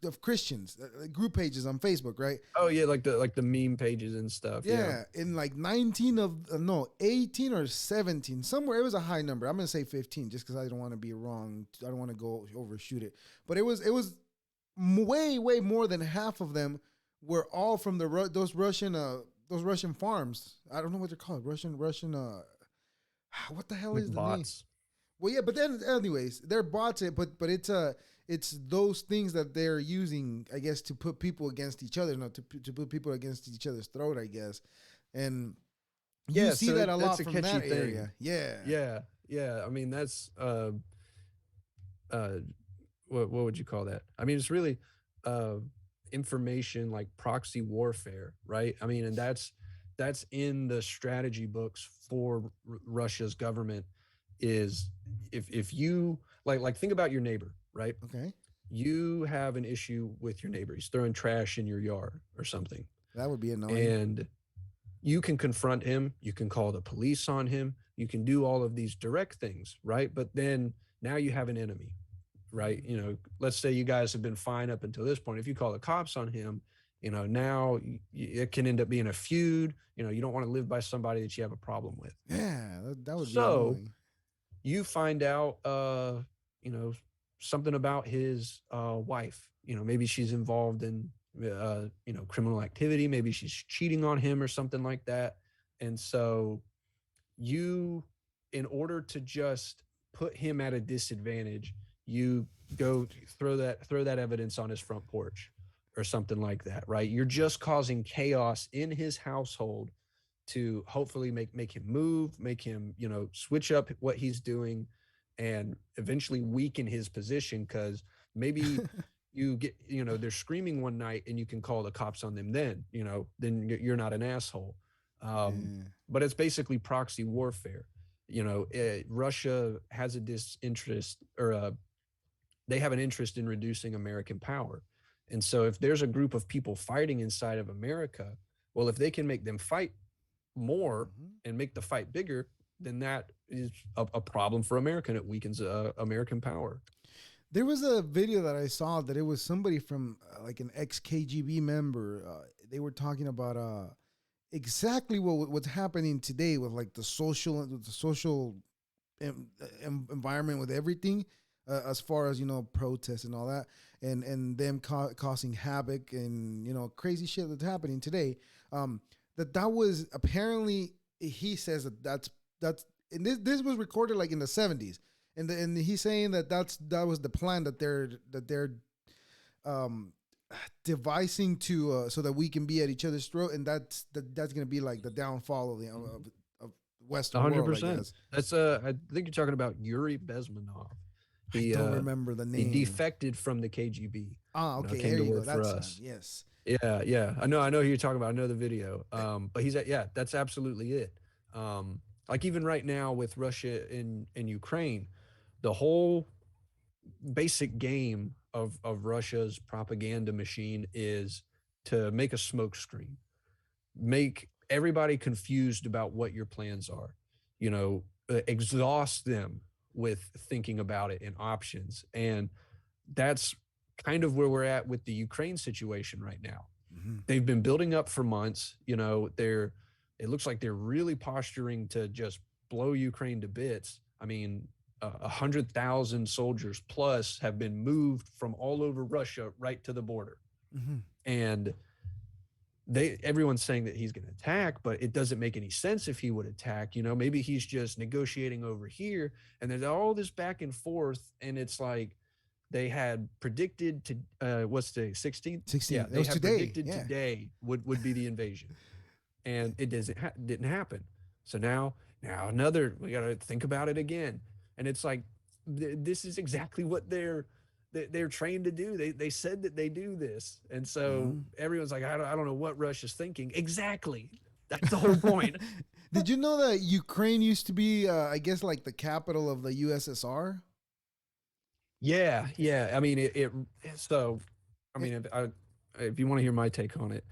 of Christians group pages on Facebook, right? Oh yeah, like the meme pages and stuff. Yeah, Yeah, in like 19 of no 18 or 17 somewhere, it was a high number. I'm gonna say 15 just because I don't want to be wrong. I don't want to go overshoot it, but it was way more than half of them were all from those Russian farms. I don't know what they're called. Russian what the hell like is the name? bots. Well, yeah, but then anyways, they're bots. But it's those things that they're using, I guess, to put people against each other, not to put people against each other's throat, I guess. And you Yeah, see so that a that's lot a from catchy that thing. area. Yeah. Yeah, yeah. I mean, that's uh, what would you call that? I mean, it's really uh, information like proxy warfare, right? I mean, and that's in the strategy books for Russia's government. Is if you like think about your neighbor, right? Okay. You have an issue with your neighbor. He's throwing trash in your yard or something, That would be annoying. and you can confront him, you can call the police on him, you can do all of these direct things, right? But then now you have an enemy, right? Let's say you guys have been fine up until this point. If you call the cops on him, now it can end up being a feud. You don't want to live by somebody that you have a problem with. Yeah, that would be So annoying. you find out, you know, something about his wife. Maybe she's involved in, criminal activity. Maybe she's cheating on him or something like that. And so you, in order to just put him at a disadvantage, you go throw that evidence on his front porch or something like that, right? You're just causing chaos in his household to hopefully make him move, make him, switch up what he's doing and eventually weaken his position because maybe you get, they're screaming one night and you can call the cops on them then you're not an asshole. Um, Yeah. but it's basically proxy warfare. Russia has a disinterest or they have an interest in reducing American power. And so if there's a group of people fighting inside of America, well, if they can make them fight more Mhm. and make the fight bigger, then that is a problem for America and it weakens American power. There was a video that I saw that it was somebody from like an ex KGB member. They were talking about exactly what's happening today with like the social environment with everything, as far as protests and all that, and them causing havoc and crazy shit that's happening today. That was apparently, he says that's and this was recorded like in the 70s, and he's saying that was the plan that they're um devising to so that we can be at each other's throat, and that's gonna be like the downfall of Western world, I 100%. guess. That's I think you're talking about Yuri Bezmenov. I He don't uh remember the he name. defected from the KGB. Ah, okay, Came there to you go. work for That's son. us. Yes. Yeah. I know who you're talking about. I know the video. But he's at, yeah, that's absolutely it. Like even right now with Russia and Ukraine, the whole basic game of Russia's propaganda machine is to make a smokescreen, make everybody confused about what your plans are, exhaust them with thinking about it and options. And that's kind of where we're at with the Ukraine situation right now. Mm-hmm. They've been building up for months. it looks like they're really posturing to just blow Ukraine to bits. I mean, 100,000 soldiers plus have been moved from all over Russia right to the border, Hmm. and everyone's saying that he's going to attack, but it doesn't make any sense if he would attack. Maybe he's just negotiating over here, and there's all this back and forth, and it's like they had predicted to what's today, 16th? 16. Yeah, That they was had today. predicted Yeah. today would be the invasion, and it didn't happen. So now another, we got to think about it again, and it's like this is exactly what they're trained to do. They said that they do this, and so Mhm. everyone's like, I don't know what Russia's thinking exactly. That's the whole point. Did you know that Ukraine used to be, I guess, like the capital of the USSR? Yeah, yeah. I mean, it so I It, mean, if you want to hear my take on it,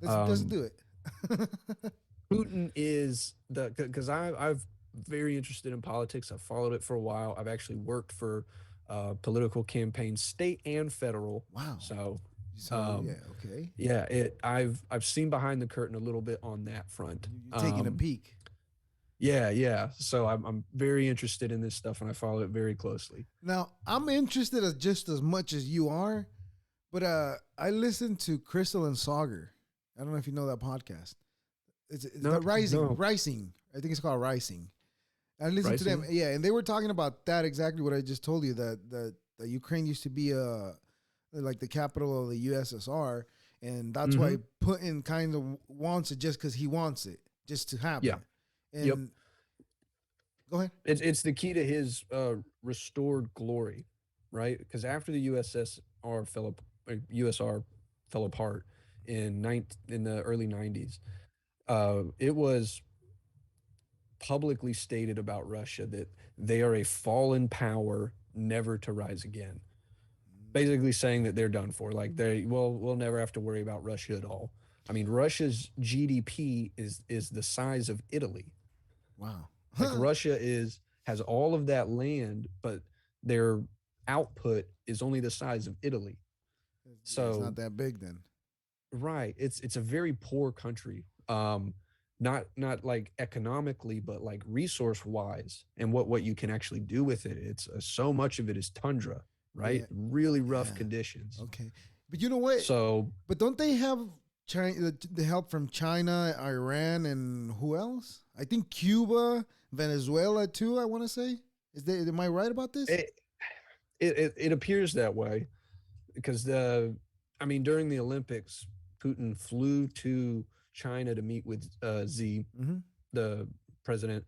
let's um, do it. Putin is because I've very interested in politics. I've followed it for a while. I've actually worked for political campaigns, state and federal. Wow. So So um, yeah, okay. yeah, I've seen behind the curtain a little bit on that front. You're taking a peek. Yeah, yeah. So I'm very interested in this stuff, and I follow it very closely. Now I'm interested as just as much as you are, but I listen to Crystal and Sauger. I don't know if you know that podcast. It's No, the Rising, no, Rising. I think it's called Rising. I listened to them, pricing. yeah, and they were talking about that exactly what I just told you that Ukraine used to be like the capital of the USSR, and that's why Mm-hmm. Putin kind of wants it just because he wants it just to Yeah. happen. Yep. And go ahead. It's the key to his restored glory, right? Because after the USR fell apart in the early 90s, it was publicly stated about Russia that they are a fallen power, never to rise again. Basically saying that they're done for. Like we'll never have to worry about Russia at all. I mean, Russia's GDP is the size of Italy. Wow. Like Russia has all of that land, but their output is only the size of Italy. Yeah, it's not So that big then. right, it's a very poor country. Not like economically, but like resource wise, and what you can actually do with it. It's so much of it is tundra, right? Yeah, Really rough yeah. conditions. Okay, but you know what? So But don't they have China, the help from China, Iran, and who else? I think Cuba, Venezuela too. I want to say, am I right about this? it, it appears that way because I mean, during the Olympics, Putin flew to China to meet with Z, Mm-hmm. the president,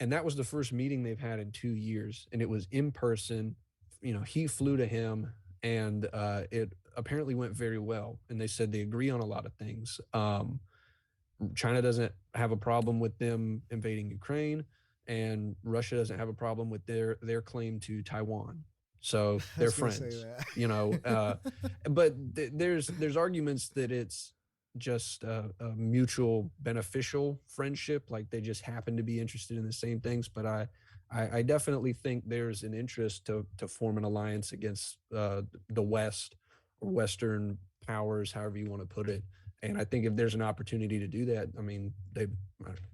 and that was the first meeting they've had in 2 years, and it was in person. He flew to him, and it apparently went very well. And they said they agree on a lot of things. China doesn't have a problem with them invading Ukraine, and Russia doesn't have a problem with their claim to Taiwan. So I they're was gonna say friends, that. but there's arguments that it's just a mutual beneficial friendship, like they just happen to be interested in the same things. But I definitely think there's an interest to form an alliance against the West or Western powers, however you want to put it. And I think if there's an opportunity to do that, I mean,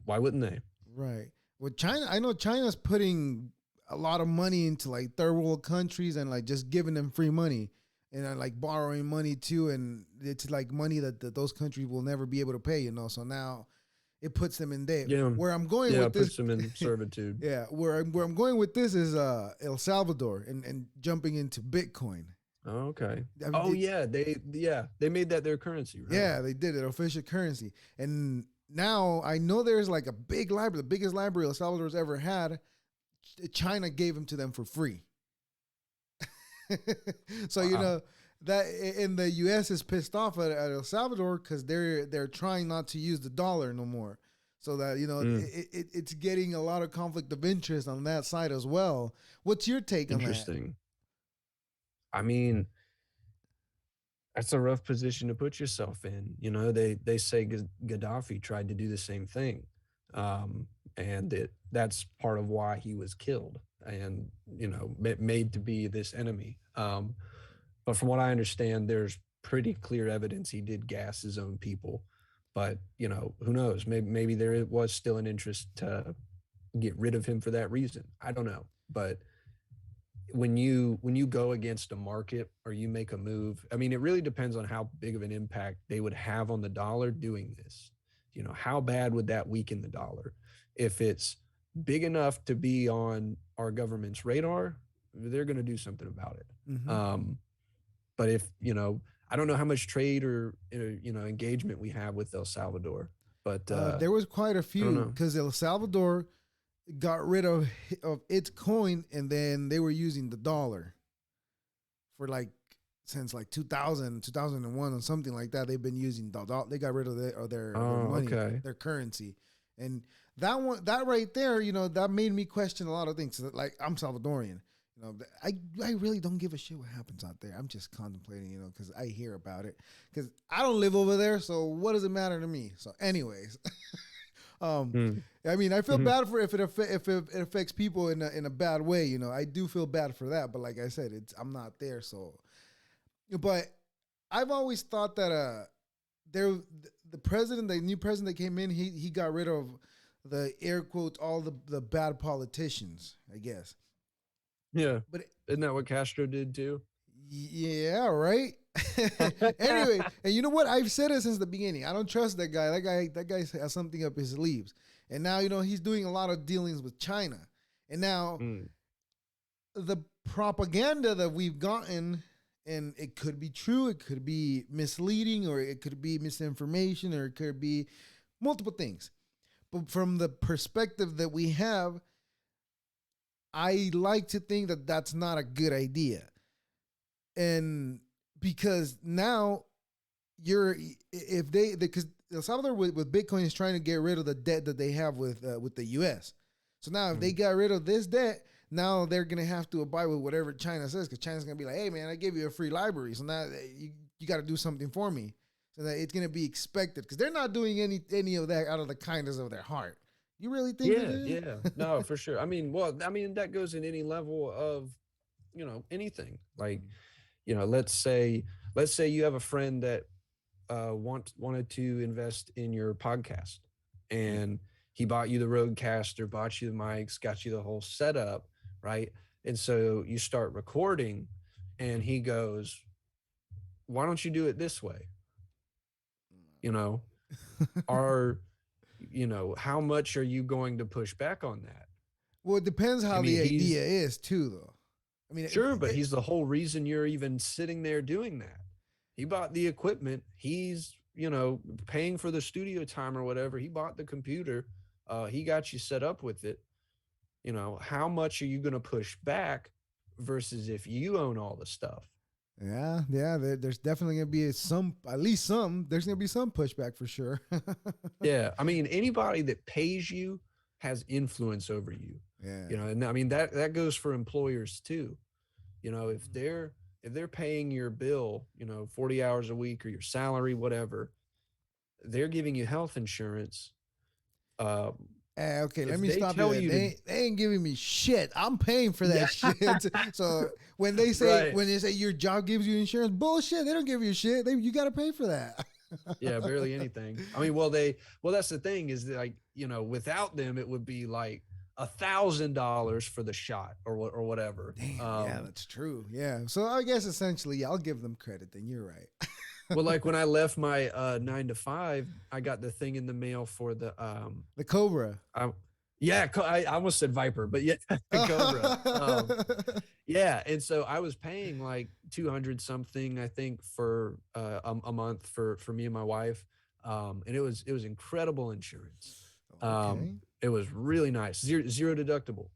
why wouldn't they? Right. Well, China, I know China's putting a lot of money into like third world countries and like just giving them free money and like borrowing money too. And it's like money that those countries will never be able to pay, So now it puts them in debt. Yeah, Where I'm going yeah, with it this, puts them in servitude. yeah, where I'm going with this is El Salvador and jumping into Bitcoin. Okay. I mean, Oh yeah, they made that their currency, right? yeah, they did it, official currency. And now I know there's like a big library, the biggest library El Salvador's ever had. China gave them to them for free. So Wow. that in the U.S. is pissed off at El Salvador because they're trying not to use the dollar no more. So that Mm, it's getting a lot of conflict of interest on that side as well. What's your take on that? interesting. I mean, that's a rough position to put yourself in. They say Gaddafi tried to do the same thing, and that's part of why he was killed and made to be this enemy. But from what I understand, there's pretty clear evidence he did gas his own people. But who knows? Maybe there was still an interest to get rid of him for that reason. I don't know. But when you go against a market or you make a move, I mean, it really depends on how big of an impact they would have on the dollar doing this. How bad would that weaken the dollar? If it's big enough to be on our government's radar, they're going to do something about it. Mm-hmm. But if I don't know how much trade or engagement we have with El Salvador, but There was quite a I don't few know. because El Salvador got rid of its coin, and then they were using the dollar for like since like 2000, 2001, or something like that. They've been using the dollar. They got rid of their Oh, money, okay. their currency, and that right there, that made me question a lot of things. Like, I'm Salvadorian. I really don't give a shit what happens out there. I'm just contemplating, because I hear about it. Because I don't live over there, so what does it matter to me? So, anyways, Mm. I mean, I feel Mhm. bad for if it affects people in a bad way. I do feel bad for that. But like I said, I'm not there, so. But I've always thought that there the new president that came in, he got rid of the air quotes all the bad politicians, I guess. Yeah. But Isn't that what Castro did too? yeah, right. Anyway, and you know what? I've said it since the beginning. I don't trust that guy. That guy has something up his sleeves. And now he's doing a lot of dealings with China. And now Mm. the propaganda that we've gotten, and it could be true, it could be misleading, or it could be misinformation, or it could be multiple things. But from the perspective that we have, I like to think that that's not a good idea. And because now you're if they because El Salvador with Bitcoin is trying to get rid of the debt that they have with the U.S. So now if they Mm. got rid of this debt, now they're gonna have to abide with whatever China says, because China's gonna be like, hey man, I gave you a free library, so now you got to do something for me. So that it's gonna be expected, because they're not doing any of that out of the kindness of their heart. You really think they Yeah, did? yeah. No, for sure. I mean, well, I mean that goes in any level of, anything. Like, let's say you have a friend that wanted to invest in your podcast, and he bought you the Rodecaster, bought you the mics, got you the whole setup, right? And so you start recording, and he goes, "Why don't you do it this way?" You know, are how much are you going to push back on that? Well, it depends I how mean, the he's idea is too, though. I mean, sure, but he's the whole reason you're even sitting there doing that. He bought the equipment. He's, paying for the studio time or whatever. He bought the computer. He got you set up with it. How much are you going to push back versus if you own all the stuff? yeah. There's definitely gonna be some, at least some. There's gonna be some pushback for sure. Yeah. I mean, anybody that pays you has influence over you. Yeah. And I mean that goes for employers too. If they're paying your bill, 40 hours a week or your salary, whatever, they're giving you health insurance. Uh, Okay, let if me they stop you tell there. you to, They ain't giving me shit. I'm paying for yeah, that shit. So right, when they say your job gives you insurance, bullshit. They don't give you shit. You got to pay for that. yeah, barely anything. I mean, well, that's the thing is that, like, without them, it would be like $1,000 for the shot or whatever. Damn. Yeah, that's true. Yeah. So I guess essentially, yeah, I'll give them credit. Then you're right. Well, like when I left my 9 to 5, I got the thing in the mail for the The Cobra. I, yeah, I almost said Viper, but yeah, Cobra. Yeah, and so I was paying like 200 something, I think, for a month for me and my wife, and it was incredible insurance. Okay. It was really nice, zero deductible.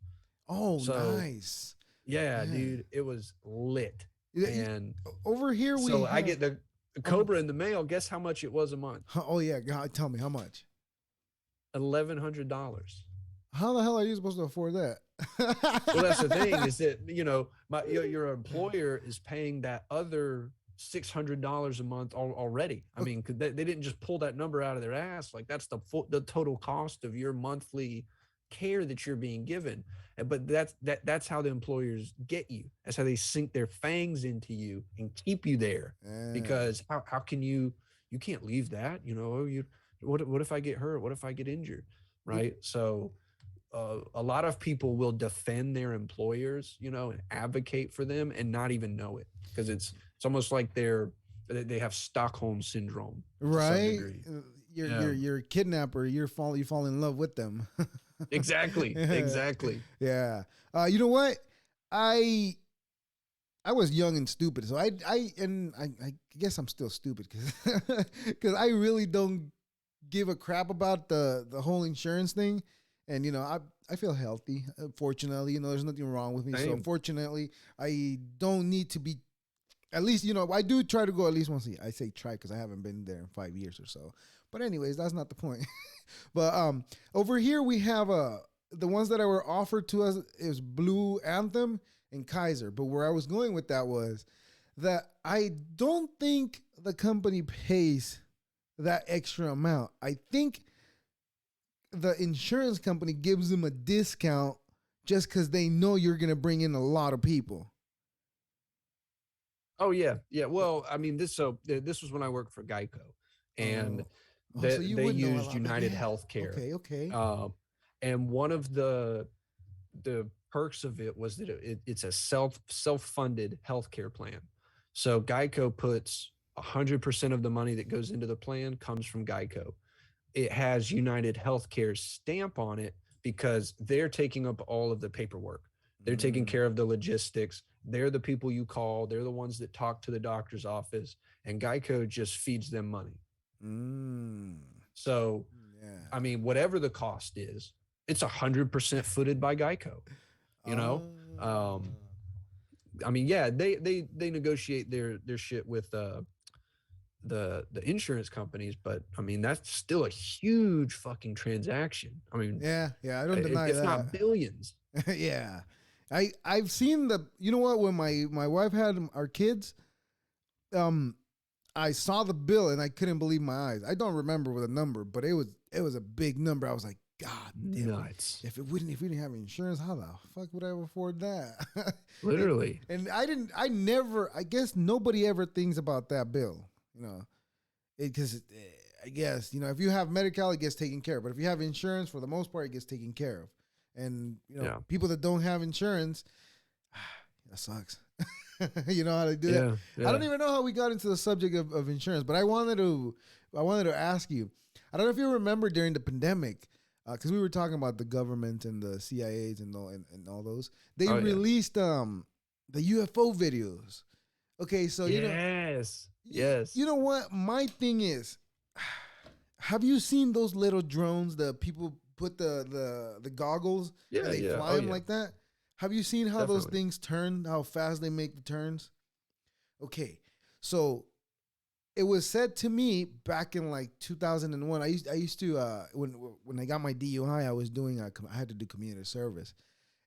Oh, So nice. yeah, Yeah. dude, it was lit. And Over here we so I have. get the Cobra in the mail. Guess how much it was a month? Oh yeah. Tell me how much. $1,100. How the hell are you supposed to afford that? Well, that's the thing is that your employer is paying that other $600 a month already. I mean, they didn't just pull that number out of their ass. Like that's the total cost of your monthly care that you're being given. But that's how the employers get you. That's how they sink their fangs into you and keep you there. Yeah. Because how can you you can't leave that. You what if I get hurt? What if I get injured? Y- Right? So a lot of people will defend their employers, and advocate for them and not even know it, because it's almost like they have Stockholm syndrome to some right? degree. You're Yeah, you're a kidnapper. You fall in love with them. exactly, exactly. Yeah. You know what? I I was young and stupid, so I guess I'm still stupid because I really don't give a crap about the whole insurance thing, and I feel healthy. Fortunately, there's nothing wrong with me. So Same. fortunately, I don't need to be. At least I do try to go at least once a year. I say try because I haven't been there in 5 years or so. But anyways, that's not the point. But over here we have the ones that were offered to us is Blue Anthem and Kaiser. But where I was going with that was that I don't think the company pays that extra amount. I think the insurance company gives them a discount just because they know you're going to bring in a lot of people. Oh yeah, yeah. Well, I mean, this was when I worked for Geico, and Oh, so you they would know a used lot, but United yeah. Healthcare, Okay, okay. um, and one of the perks of it was that it's a self funded healthcare plan. So Geico puts 100% of the money that goes into the plan comes from Geico. It has United Healthcare's stamp on it because they're taking up all of the paperwork. They're taking Mm, care of the logistics. They're the people you call. They're the ones that talk to the doctor's office, and Geico just feeds them money. mm, So, yeah. I mean, whatever the cost is, it's 100% footed by Geico. You know, Ah. um, I mean, yeah, they negotiate their shit with the insurance companies, but I mean that's still a huge fucking transaction. I mean, Yeah, yeah, I don't deny if that. not billions. Yeah. I've seen you know what, when my wife had our kids, um I saw the bill and I couldn't believe my eyes. I don't remember with a number, but it was a big number. I was like, God damn, Nuts. if we didn't have insurance, how the fuck would I afford that? and Literally. and I never, I guess nobody ever thinks about that bill, because I guess if you have medical, it gets taken care of. But if you have insurance, for the most part, it gets taken care of. And Yeah. people that don't have insurance, that sucks. You know how to do that. Yeah. I don't Yeah. even know how we got into the subject of insurance, but I wanted to ask you. I don't know if you remember during the pandemic, because we were talking about the government and the CIAs and all those. They Oh yeah. released the UFO videos. Okay, so Yes. you Yes. know what my thing is. Have you seen those little drones that people put the goggles and Yeah. they Yeah. fly Oh them yeah. like that? Have you seen how those Definitely. things turn? How fast they make the turns? Okay, so it was said to me back in like 2001. I used to when I got my DUI, I was doing I had to do community service,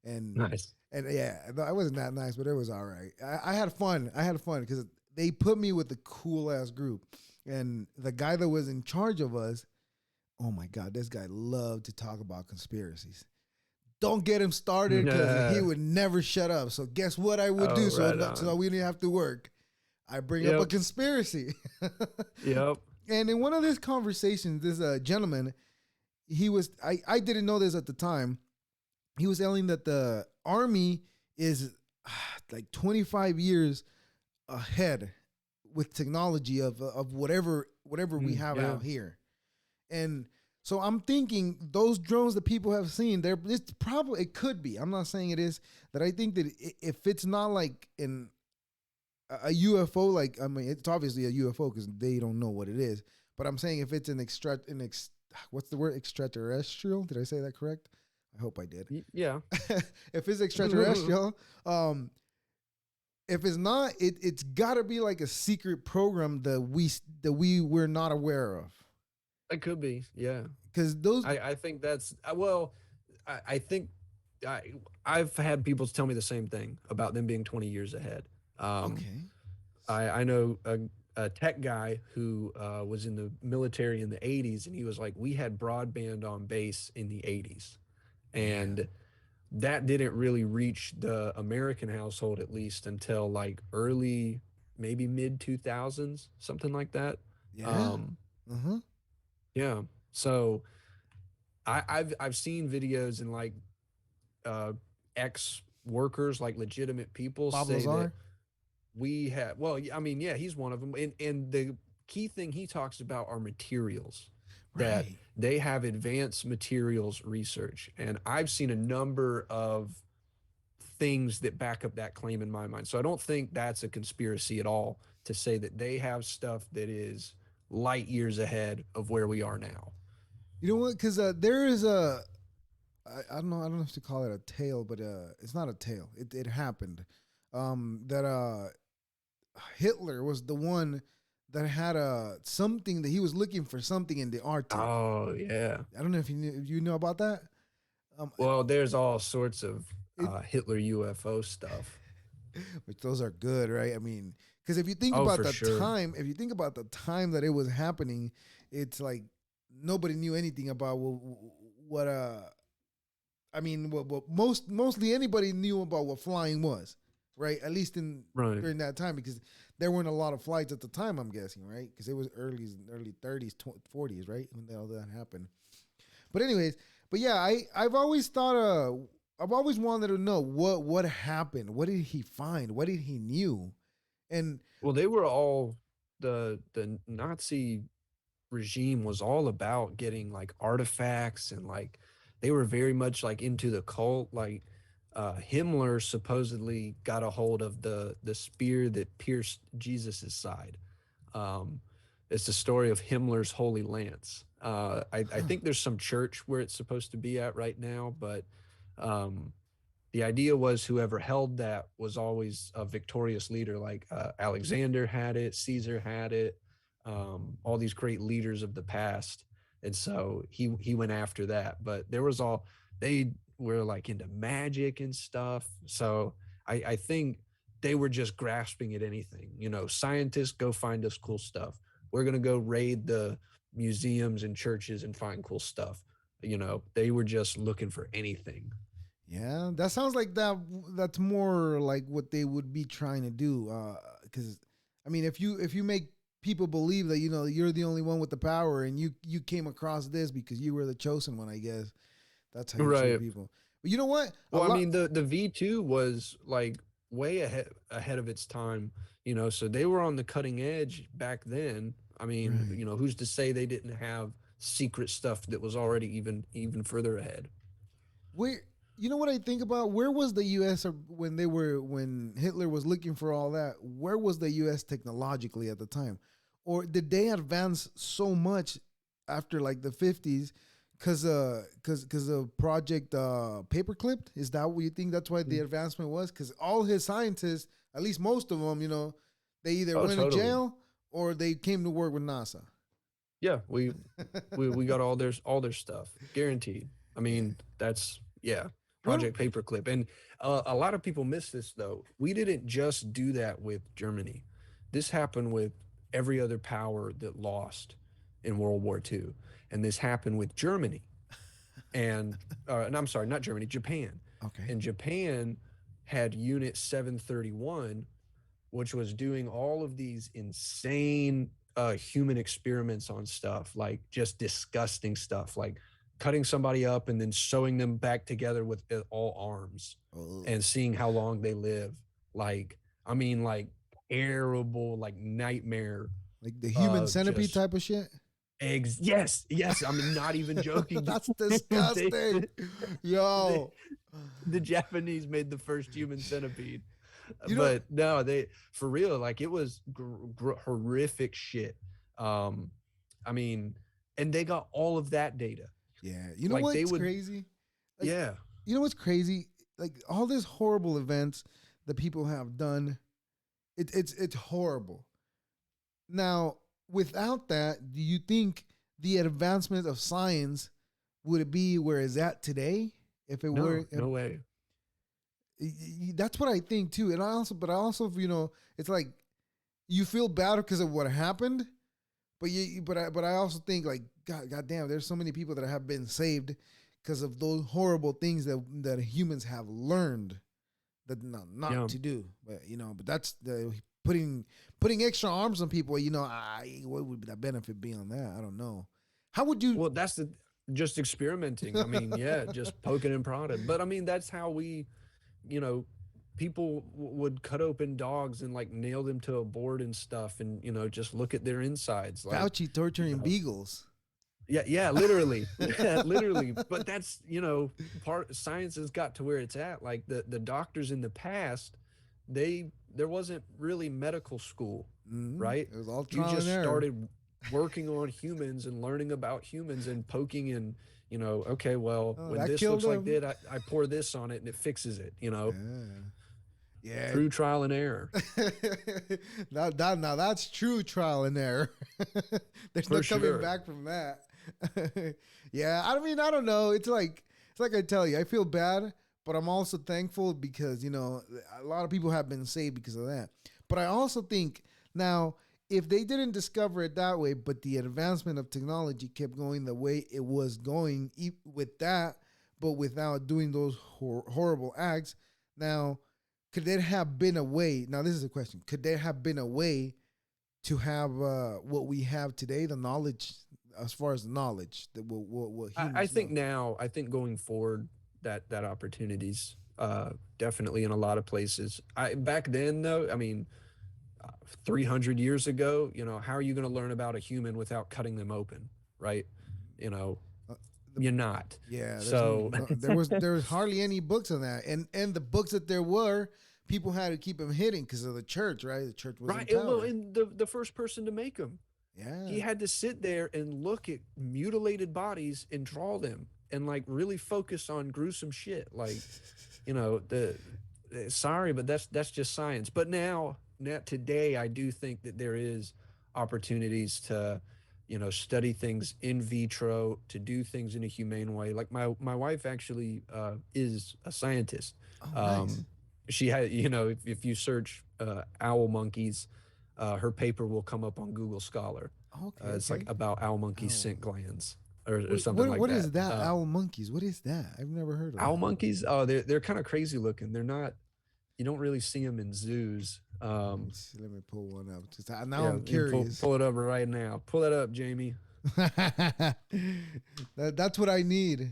and Nice. yeah, I wasn't that nice, but it was all right. I had fun. I had fun because they put me with a cool ass group, and the guy that was in charge of us. Oh my God, this guy loved to talk about conspiracies. Don't get him started because he would never shut up. So guess what I would do Oh, so right so on. we didn't have to work. I bring up a Yep. conspiracy. Yep. And in one of these conversations, this gentleman, I didn't know this at the time. He was telling that the army is like 25 years ahead with technology of whatever we have Yeah. out here. And so I'm thinking those drones that people have seen, it could be. I'm not saying it is. That I think that if it's not like in a UFO, like, I mean, it's obviously a UFO because they don't know what it is. But I'm saying if it's what's the word, extraterrestrial? Did I say that correct? I hope I did. Yeah. If it's extraterrestrial, if it's not, it's got to be like a secret program that we're not aware of. It could be. Yeah. Because those, I think that's well. I think I've had people tell me the same thing about them being 20 years ahead. Um, okay, I know a tech guy who was in the military in the 80s, and he was like, we had broadband on base in the 80s. yeah. And that didn't really reach the American household, at least until like early, maybe mid 2000s, something like that. Yeah. Um, Uh-huh. yeah. So I've seen videos and like uh, ex workers, like legitimate people, Bob say that Lazar. we have. Well, I mean, yeah, he's one of them, and the key thing he talks about are materials, that Right. they have advanced materials research, and I've seen a number of things that back up that claim in my mind. So I don't think that's a conspiracy at all to say that they have stuff that is light years ahead of where we are now. You know what? Because there is a I don't know. I don't know if to call it a tale, but it's not a tale. It happened. That Hitler was the one that had something that he was looking for something in the Arctic. Oh yeah. I don't know if you know about that. Um, Well, there's all sorts of it Hitler UFO stuff. which those are good, right? I mean, because if you think Oh, about for the sure. time, if you think about the time that it was happening, it's like nobody knew anything about what I mean, what mostly anybody knew about what flying was, right? At least in Right. during that time, because there weren't a lot of flights at the time. I'm guessing, right? Because it was early 30s, 40s, right, when all that happened. But anyways, but yeah, I've always thought I've always wanted to know what happened. What did he find? What did he knew? And Well, they were all the Nazi regime was all about getting like artifacts and like they were very much like into the cult. Like Himmler supposedly got a hold of the spear that pierced Jesus's side. Um, it's the story of Himmler's Holy Lance. I think there's some church where it's supposed to be at right now, but um, the idea was whoever held that was always a victorious leader. Like Alexander had it, Caesar had it, all these great leaders of the past, and so he went after that. But there was all they were like into magic and stuff. So I think they were just grasping at anything. You know, scientists go find us cool stuff. We're gonna go raid the museums and churches and find cool stuff. You know, they were just looking for anything. yeah, that sounds like that's more like what they would be trying to do. Because I mean, if you make people believe that you're the only one with the power and you came across this because you were the chosen one, I guess that's how you treat Right. people. But you know what? A Well, I lot. mean, the V2 was like way ahead of its time, you know, so they were on the cutting edge back then. I mean, Right. you know, who's to say they didn't have secret stuff that was already even further ahead? Where you know what I think about? Where was the U.S. when Hitler was looking for all that? Where was the U.S. technologically at the time, or did they advance so much after like the 50s? Cause of Project Paperclip, is that what you think? That's why the Mm. advancement was because all his scientists, at least most of them, they either Oh, went to totally. jail or they came to work with NASA. Yeah, we got all their stuff guaranteed. I Yeah. mean, that's yeah, What? Project Paperclip. And a lot of people miss this though. We didn't just do that with Germany. This happened with every other power that lost in World War II, and this happened with Germany. And I'm sorry, not Germany, Japan. Okay. And Japan had Unit 731, which was doing all of these insane human experiments on stuff, like just disgusting stuff, like cutting somebody up and then sewing them back together with all arms Oh, and seeing how long they live. Like, I mean, like terrible, like nightmare, like the human centipede just type of shit. eggs. Yes, yes. I'm not even joking. That's they, disgusting. they, Yo. the Japanese made the first human centipede. You know, But no, they for real, like it was horrific shit. Um, I mean, and they got all of that data. yeah. You know Like they what's would, crazy? Like, yeah, you know what's crazy? Like all these horrible events that people have done, it's horrible. Now, without that, do you think the advancement of science would it be where it's at today? If it were, no, no way. that's what I think too. And but I also, it's like you feel bad because of what happened, but I also think like God damn, there's so many people that have been saved because of those horrible things that humans have learned that not Yeah, to do. But but that's the putting extra arms on people. What would the benefit be on that? I don't know. How would you? Well, that's the just experimenting. I mean, yeah, just poking and prodding. But I mean, that's how we, you know, people would cut open dogs and like nail them to a board and stuff, and just look at their insides, like, Fauci you torturing know, beagles. yeah, yeah, literally, literally. But that's part science has got to where it's at. Like the doctors in the past, there wasn't really medical school, right? It was all You trial and just error. started working on humans and learning about humans and poking and okay, well, Oh, when that this killed looks like him. that, I pour this on it and it fixes it. Yeah. Yeah. Through trial and error, Now that's true trial and error. There's no for coming sure. back from that. Yeah, I mean, I don't know. It's like I tell you, I feel bad, but I'm also thankful because a lot of people have been saved because of that. But I also think now, if they didn't discover it that way, but the advancement of technology kept going the way it was going with that, but without doing those horrible acts, now could there have been a way? Now, this is a question. Could there have been a way to have what we have today, the knowledge, as far as knowledge, that what I humans think know? now, I think going forward, that opportunities definitely in a lot of places. I back then though, I mean, 300 years ago, how are you going to learn about a human without cutting them open, right? You know, Uh, the, you're not. yeah, So there was hardly any books on that, and the books that there were, people had to keep them hidden because of the church, right? The church was in right, well, power. and the first person to make them, he Yeah. had to sit there and look at mutilated bodies and draw them and like really focus on gruesome shit, like the sorry, but that's just science. But now today, I do think that there is opportunities to study things in vitro, to do things in a humane way. Like my wife actually is a scientist. Oh, nice. um she had, if you search owl monkeys, her paper will come up on Google Scholar. Okay, It's like okay. about owl monkey Owl. scent glands, or Wait, something like what that. is that? Owl monkeys. What is that? I've never heard of Owl that. monkeys, oh, they're kind of crazy looking. They're not, you don't really see them in zoos. Let me see, let me pull one up. Now Yeah, I'm you curious. pull it up right now. Pull that up, Jamie. That's what I need.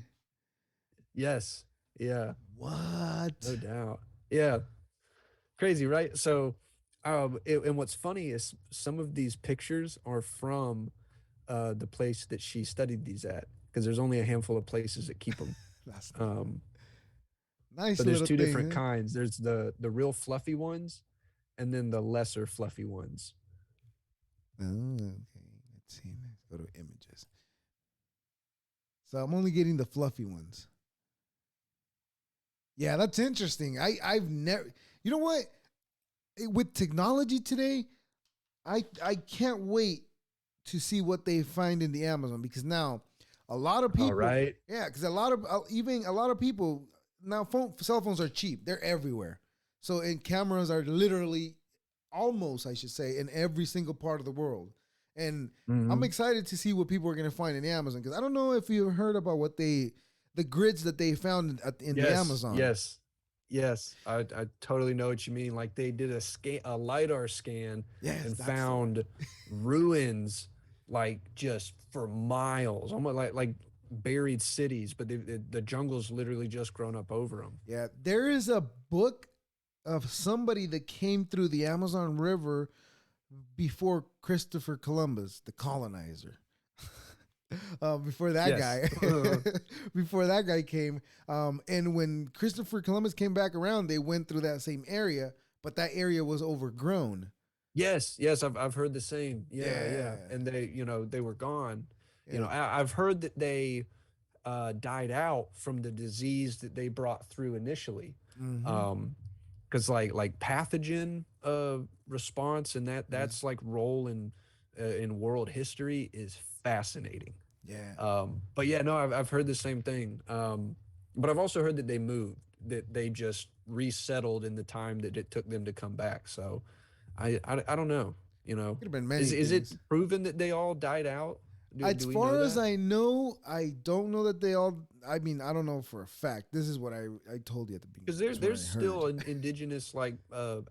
Yes, yeah, no What? doubt. Yeah, crazy, right? So, and what's funny is some of these pictures are from the place that she studied these at, because there's only a handful of places that keep them. That's nice. Um, Nice but there's little two thing, different huh? kinds. There's the real fluffy ones, and then the lesser fluffy ones. Oh, okay. Let's see. Let's go to images. So I'm only getting the fluffy ones. Yeah, that's interesting. I've never. You know what? With technology today, I can't wait to see what they find in the Amazon, because now a lot of All people, right. yeah, because a lot of even a lot of people now cell phones are cheap. They're everywhere. So and cameras are literally almost, I should say, in every single part of the world. And I'm Hmm. excited to see what people are going to find in the Amazon, because I don't know if you heard about what the grids that they found in the Yes, Amazon. yes, yes. I totally know what you mean. Like they did a lidar scan Yes, and that's the one. found ruins like just for miles, almost like buried cities, but the jungle's literally just grown up over them. Yeah, there is a book of somebody that came through the Amazon River before Christopher Columbus, the colonizer. Before that Yes. guy, before that guy came, and when Christopher Columbus came back around, they went through that same area, but that area was overgrown. Yes, yes, I've heard the same. Yeah, yeah. Yeah, And they were gone. yeah. I've heard that they died out from the disease that they brought through initially. Mm-hmm. Um, because like pathogen response and Yeah, that's like role in world history is fascinating. yeah, But yeah, no, I've heard the same thing. But I've also heard that they moved, that they just resettled in the time that it took them to come back. So I don't know. could have been many Is it things. proven that they all died out? As Do we know far as that? I don't know that they all. I mean, I don't know for a fact. This is what I told you at the beginning. Because This is what there's I heard. still an indigenous like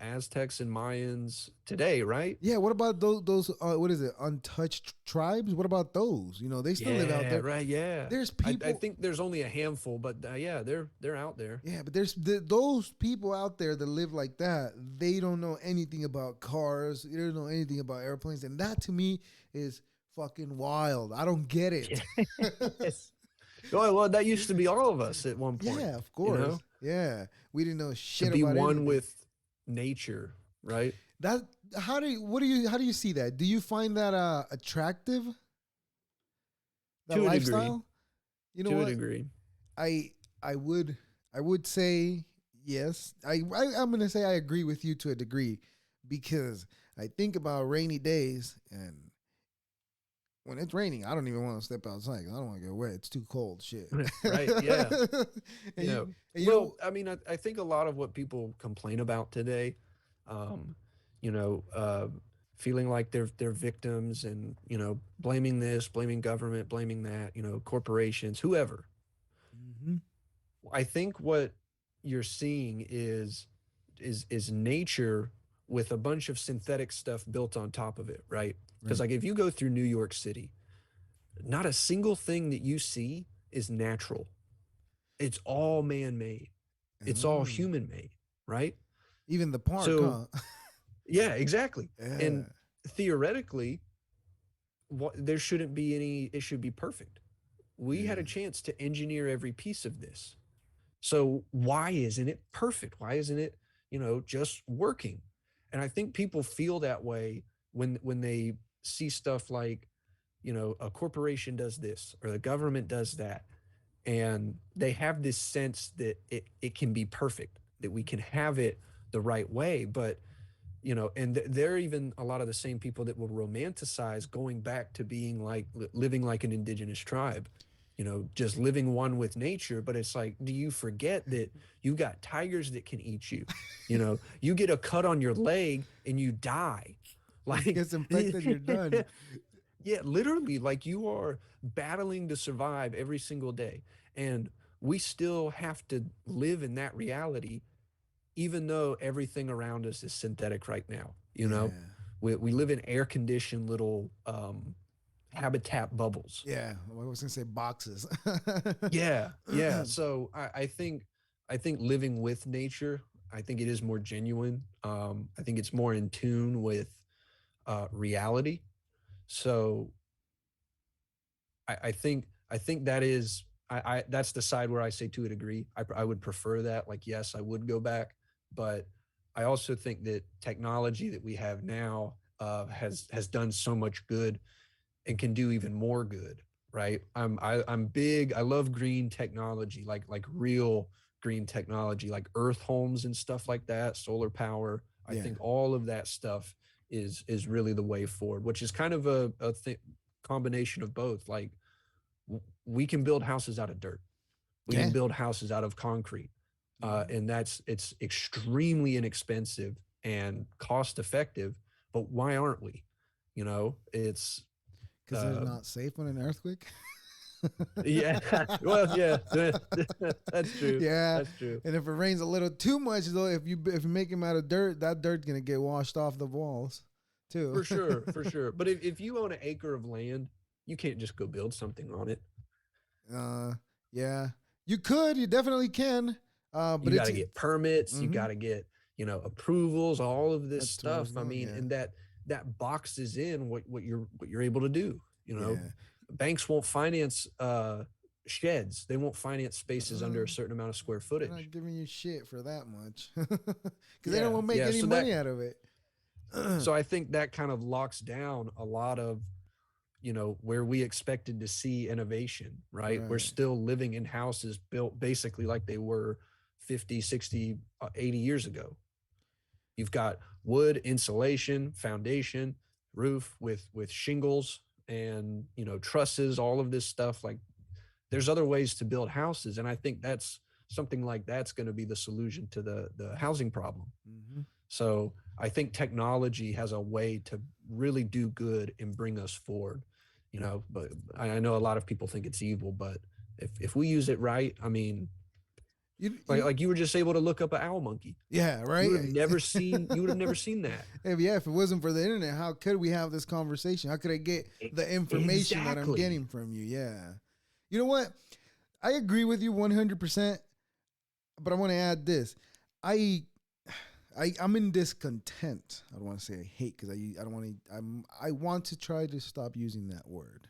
Aztecs and Mayans today, right? Yeah, what about those what is it? Untouched tribes? What about those? You know, they still live out Yeah, there. right. Yeah, There's I people. think there's only a handful, but yeah, they're out there. Yeah, but those people out there that live like that. They don't know anything about cars. They don't know anything about airplanes, and that to me is fucking wild. I don't get it. Yes. Well, that used to be all of us at one point. Yeah, of You know, course. Yeah, we didn't know to shit be about one anything. with nature, right? That how do you see that? Do you find that attractive? That To a degree. lifestyle? You know To a what? degree. I I would I would say yes. I'm gonna say I agree with you to a degree because I think about rainy days and when it's raining, I don't even want to step outside. I don't want to get wet. It's too cold. Shit. Right. Yeah. and Yeah. you Well, know I mean, I think a lot of what people complain about today, um, you know, feeling like they're victims and, blaming this, blaming government, blaming that, corporations, whoever. hmm I think what you're seeing is nature with a bunch of synthetic stuff built on top of it, right? Because right. like if you go through New York City, not a single thing that you see is natural. It's all man-made. It's all Oh. human-made, right? Even the park, So, huh? yeah, exactly. Yeah. And theoretically, there shouldn't be any, it should be perfect. We had Yeah. a chance to engineer every piece of this. So why isn't it perfect? Why isn't it, just working? And I think people feel that way when they see stuff like, a corporation does this or the government does that. And they have this sense that it can be perfect, that we hmm can have it the right way. But, and they're even a lot of the same people that will romanticize going back to being like living like an indigenous tribe, just living one with nature. But it's like, do you forget that you got tigers that can eat you? You get a cut on your leg and you die. If it Like, gets infected, you're done. yeah, literally, like you are battling to survive every single day. And we still have to live in that reality, even though everything around us is synthetic right now. Yeah. We live in air conditioned little habitat bubbles. Yeah. I was gonna say boxes. Yeah, yeah. So I think living with nature, I think it is more genuine. I think it's more in tune with reality. So I think that's the side where I say to a degree I would prefer that. Like yes, I would go back, but I also think that technology that we have now has done so much good and can do even more good. Right? I'm big. I love green technology, like real green technology, like earth homes and stuff like that, solar power. I yeah. think all of that stuff is really the way forward, which is kind of a combination of both. Like we can build houses out of dirt. We can Yeah. build houses out of concrete, Because and it's extremely inexpensive and cost effective. But why aren't we? It's they're uh, not safe on an earthquake. yeah. Well, yeah, that's true. yeah. That's true And if it rains a little too much, though, if you make them out of dirt, that dirt's gonna get washed off the walls, too. for sure, for sure. But if you own an acre of land, you can't just go build something on it. uh, yeah. You could. You definitely can. But You got it's. to get permits, you Mm-hmm. got to get approvals, all of this That's what I was stuff. I going. mean, Yeah. and that boxes in what you're able to do. Yeah. Banks won't finance sheds, they won't finance spaces under Uh, a certain amount of square they're not footage. giving you shit for that much, because they don't Yeah, want to make yeah. any so that money out of it. so I think that kind of locks down a lot of where we expected to see innovation. Right, we're right. still living in houses built basically like they were 50, 60, 80 years ago. You've got wood, insulation, foundation, roof with shingles and trusses, all of this stuff. Like there's other ways to build houses, and I think that's something like that's going to be the solution to the housing problem. Mm-hmm. So I think technology has a way to really do good and bring us forward. But I know a lot of people think it's evil, but if we use it right, I mean, you like you were just able to look up an owl monkey. yeah, You would right. have never seen you would have never seen that. Yeah, if it wasn't for the internet, how could we have this conversation? How could I get the information that I'm Exactly. getting from you? Yeah. You know what? I agree with you 100%, but I want to add this. I I'm in discontent. I don't want to say I hate because I don't want to. I want to try to stop using that word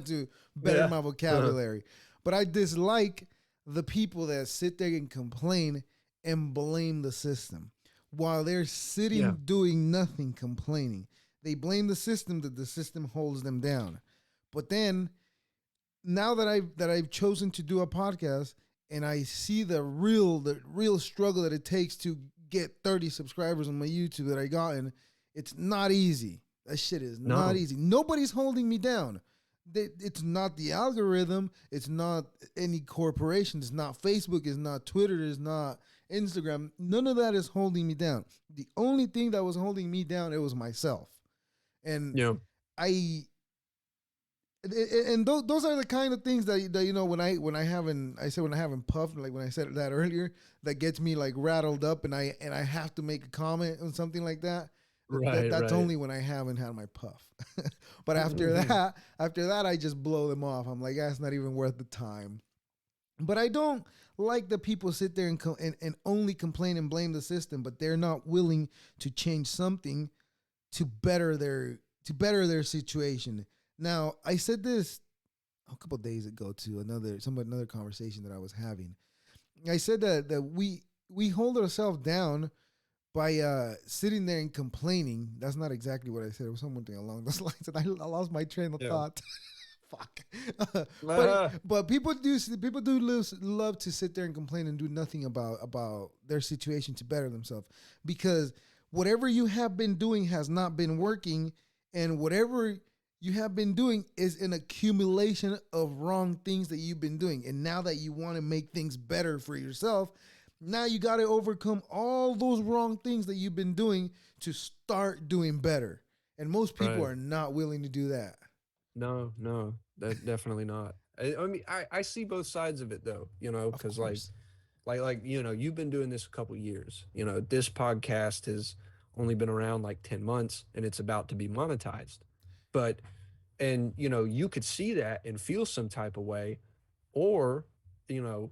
to better Yeah. my vocabulary. But I dislike the people that sit there and complain and blame the system while they're Yeah. sitting doing nothing, complaining. They blame the system that the system holds them down. But then now that I've chosen to do a podcast and I see the real struggle that it takes to get 30 subscribers on my YouTube that I gotten, it's not easy. That shit is not No. easy. Nobody's holding me down. It's not the algorithm. It's not any corporation. It's not Facebook. It's not Twitter. It's not Instagram. None of that is holding me down. The only thing that was holding me down, it was myself. And Yeah. I and those are the kind of things that when I haven't puffed, like when I said that earlier, that gets me like rattled up, and I have to make a comment on something like that. Right. That's Right. only when I haven't had my puff. But after that, I just blow them off. I'm like, that's not even worth the time. But I don't like the people sit there and only complain and blame the system, but they're not willing to change something to better their situation. Now, I said this a couple of days ago to another conversation that I was having. I said that we hold ourselves down by sitting there and complaining. That's not exactly what I said. It was something along those lines, and I lost my train of Yeah. thought. Fuck. but Uh, but people do love to sit there and complain and do nothing about their situation to better themselves, because whatever you have been doing has not been working, and whatever you have been doing is an accumulation of wrong things that you've been doing, and now that you want to make things better for yourself, now you got to overcome all those wrong things that you've been doing to start doing better, and most people right. are not willing to do that. No, no, that definitely not. I mean, I see both sides of it though, Of because course. you've been doing this a couple years. This podcast has only been around like 10 months and it's about to be monetized. But and you could see that and feel some type of way, or you know,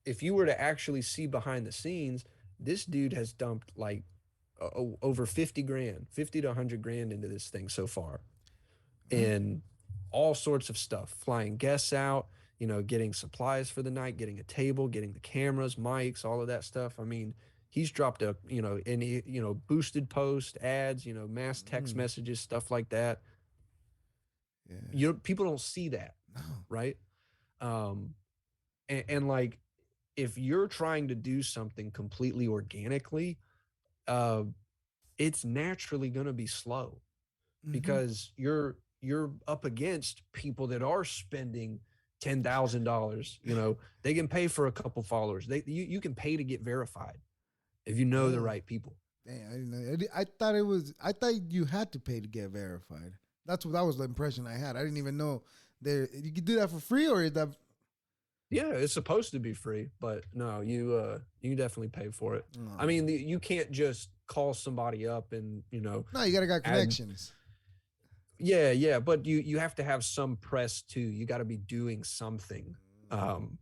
if you were to actually see behind the scenes, this dude has dumped like over 50 grand, 50 to 100 grand into this thing so far, Huh? and all sorts of stuff, flying guests out, getting supplies for the night, getting a table, getting the cameras, mics, all of that stuff. I mean, he's dropped any, boosted post ads, mass text Mm, messages, stuff like that. yeah. People don't see that, No. right? Um, and like, if you're trying to do something completely organically, uh, it's naturally going to be slow Mm-hmm. because you're up against people that are spending $10,000. They can pay for a couple followers. You can pay to get verified if you know the Really? right people. Dang, I didn't know. I thought it was. I thought you had to pay to get verified. That was the impression I had. I didn't even know there. You could do that for free, or is that? Yeah, it's supposed to be free, but no, you can definitely pay for it. I Oh. mean, you can't just call somebody up and No, you gotta got add. connections. Yeah, yeah, but you have to have some press too. You got to be doing something. Um,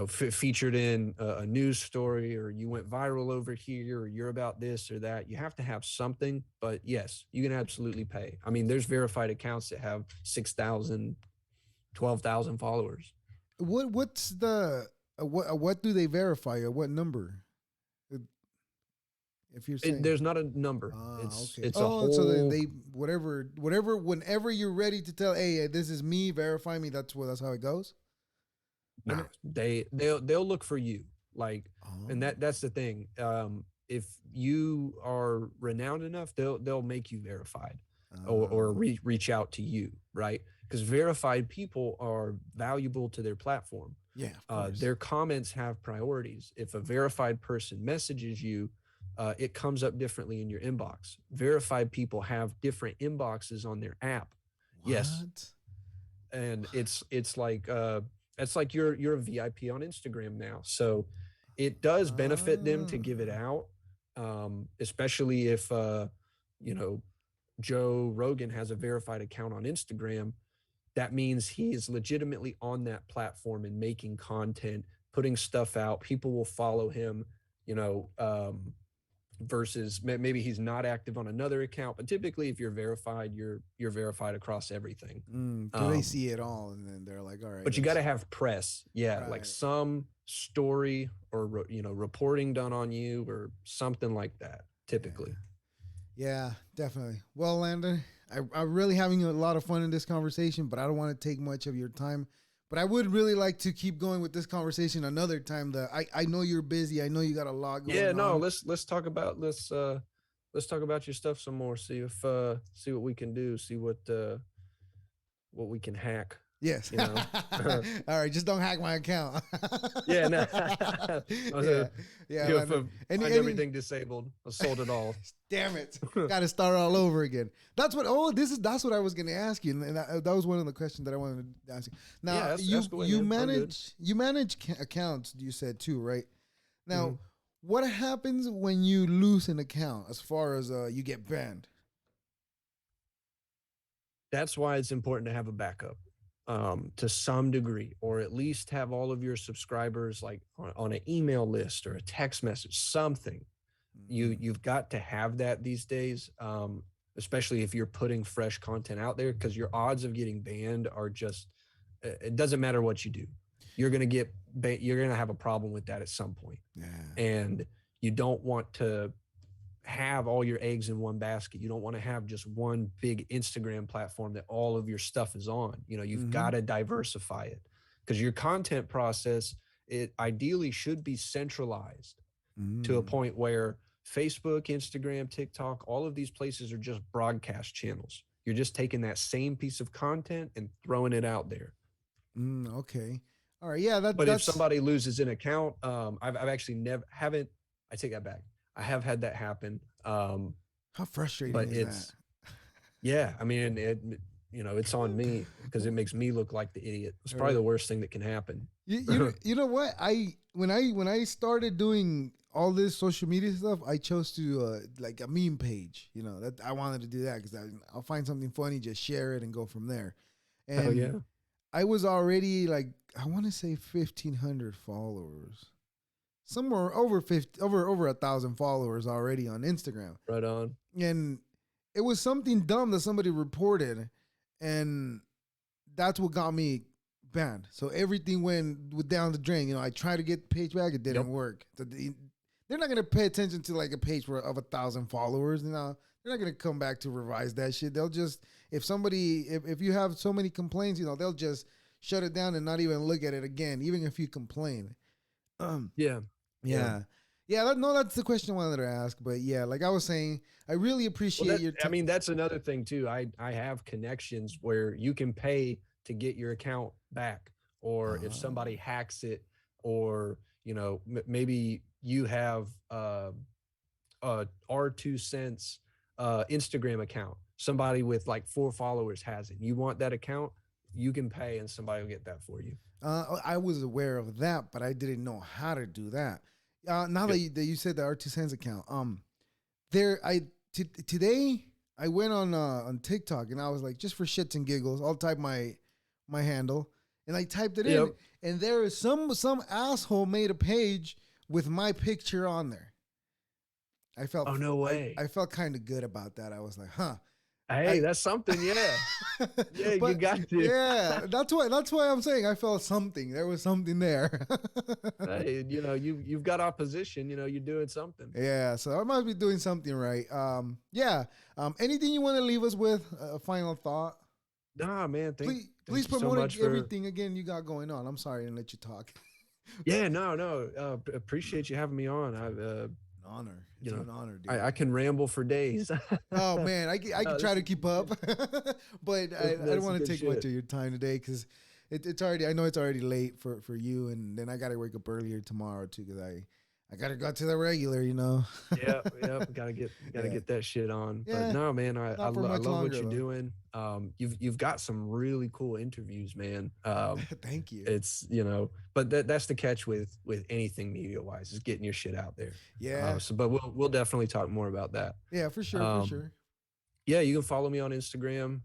featured in a news story, or you went viral over here, or you're about this or that. You have to have something. But yes, you can absolutely pay. I mean, there's verified accounts that have 6,000, 12,000 followers. What's the what do they verify, or what number? Uh, If you're saying, There's not a number. It's okay. it's a Oh, so then whole. they whenever you're ready to tell, hey, this is me, verify me. That's how it goes. When Nah, it, they'll look for you, like, and oh. that's the thing. If you are renowned enough, they'll make you verified, or Uh, reach out to you, right? Because verified people are valuable to their platform. yeah, of course. Their comments have priorities. If a verified person messages you, it comes up differently in your inbox. Verified people have different inboxes on their app. Yes, What? and it's like you're a VIP on Instagram now. So it does benefit them to give it Ah. out, especially if you know Joe Rogan has a verified account on Instagram. That means he is legitimately on that platform and making content, putting stuff out. People will follow him, you know, versus maybe he's not active on another account. But typically, if you're verified, you're verified across everything. Because they see it all, and then they're like, "All right, But you got let's." to have press, yeah, like Right. some story or reporting done on you or something like that. Yeah. Typically, Yeah, definitely. Well, Landon, I'm really having a lot of fun in this conversation, but I don't want to take much of your time. But I would really like to keep going with this conversation another time. I know you're busy. I know you got a lot yeah. going No, on. let's talk about your stuff some more. See what we can do. See what we can hack. Yes. You know. All right, just don't hack my account. Yeah, no. Yeah, yeah, You Landon. find everything disabled. I sold it all. Damn it! Got to start all over again. That's what. Oh, that's what I was going to ask you, and that was one of the questions that I wanted to ask you. Now, Yeah, ask away, you man. I'm good. manage accounts. You said too, right? Now, Mhm. what happens when you lose an account? As far as you get banned? That's why it's important to have a backup, to some degree, or at least have all of your subscribers like on an email list or a text message, something. Mm, You've got to have that these days, especially if you're putting fresh content out there, because your odds of getting banned are just. It doesn't matter what you do, you're gonna have a problem with that at some point, yeah. and you don't want to have all your eggs in one basket. You don't want to have just one big Instagram platform that all of your stuff is on. You've Mm-hmm. got to diversify it, because your content process, it ideally should be centralized to a Mm. point where Facebook, Instagram, TikTok, all of these places are just broadcast channels. You're just taking that same piece of content and throwing it out there. Okay. All right. Yeah. But if That's somebody loses an account, I've actually never haven't. I take that back. I have had that happen. how frustrating But is that? yeah, I mean, it's on me because it makes me look like the idiot. It's All probably right. the worst thing that can happen. You know what? When I started doing all this social media stuff, I chose to like a meme page. You know that I wanted to do that because I'll find something funny, just share it and go from there. Oh And yeah, I was already like I want to say 1,500 followers, somewhere over 50, over 1,000 followers already on Instagram, right on. and it was something dumb that somebody reported, and that's what got me banned. So everything went down the drain. You know, I tried to get the page back, it didn't Yep. work. So they're not gonna pay attention to like a page of 1,000 followers. You know, they're not gonna come back to revise that shit. They'll just if you have so many complaints, you know, they'll just shut it down and not even look at it again, even if you complain. Um, Yeah. Yeah. yeah. Yeah, no, that's the question I wanted to ask. But yeah, like I was saying, I really Well, appreciate your I time. mean, that's another thing too. I have connections where you can pay to get your account back, or if somebody hacks it, or maybe you have R2 Cents Instagram account. Somebody with like 4 followers has it. You want that account? You can pay, and somebody will get that for you. I was aware of that, but I didn't know how to do that. Now that Yep. you said the R2 Cents account, there today I went on TikTok and I was like, just for shits and giggles, I'll type my handle, and I typed it in, Yep. and there is some asshole made a page with my picture on there. I felt Oh no way. I felt kind of good about that. I was like, huh. Hey, I that's something. Yeah. Yeah, you but got to. yeah, that's why I'm saying I felt something. There was something there. Hey, you've got opposition. You're doing something. Yeah, so I must be doing something right. Yeah. Anything you want to leave us with? A final thought. Nah, man. Please Thank you so promote much for. everything again you got going on. I'm sorry I didn't let you talk. Yeah, no. Appreciate you having me on. An honor. It's You know, an honor, dude. I can ramble for days. Oh man, I No, can try to keep up, but I don't that's want to good take much shit. of your time today because it's already. I know it's already late for you, and then I got to wake up earlier tomorrow too because I gotta go to the regular, you know. Yeah, yeah, gotta Yeah, get that shit on. But yeah. no, man, Not for I much love what longer you're though. doing. You've got some really cool interviews, man. Thank you. It's but that's the catch with anything media wise is getting your shit out there. Yeah, But we'll definitely talk more about that. yeah, for sure, for Um, sure. yeah, you can follow me on Instagram.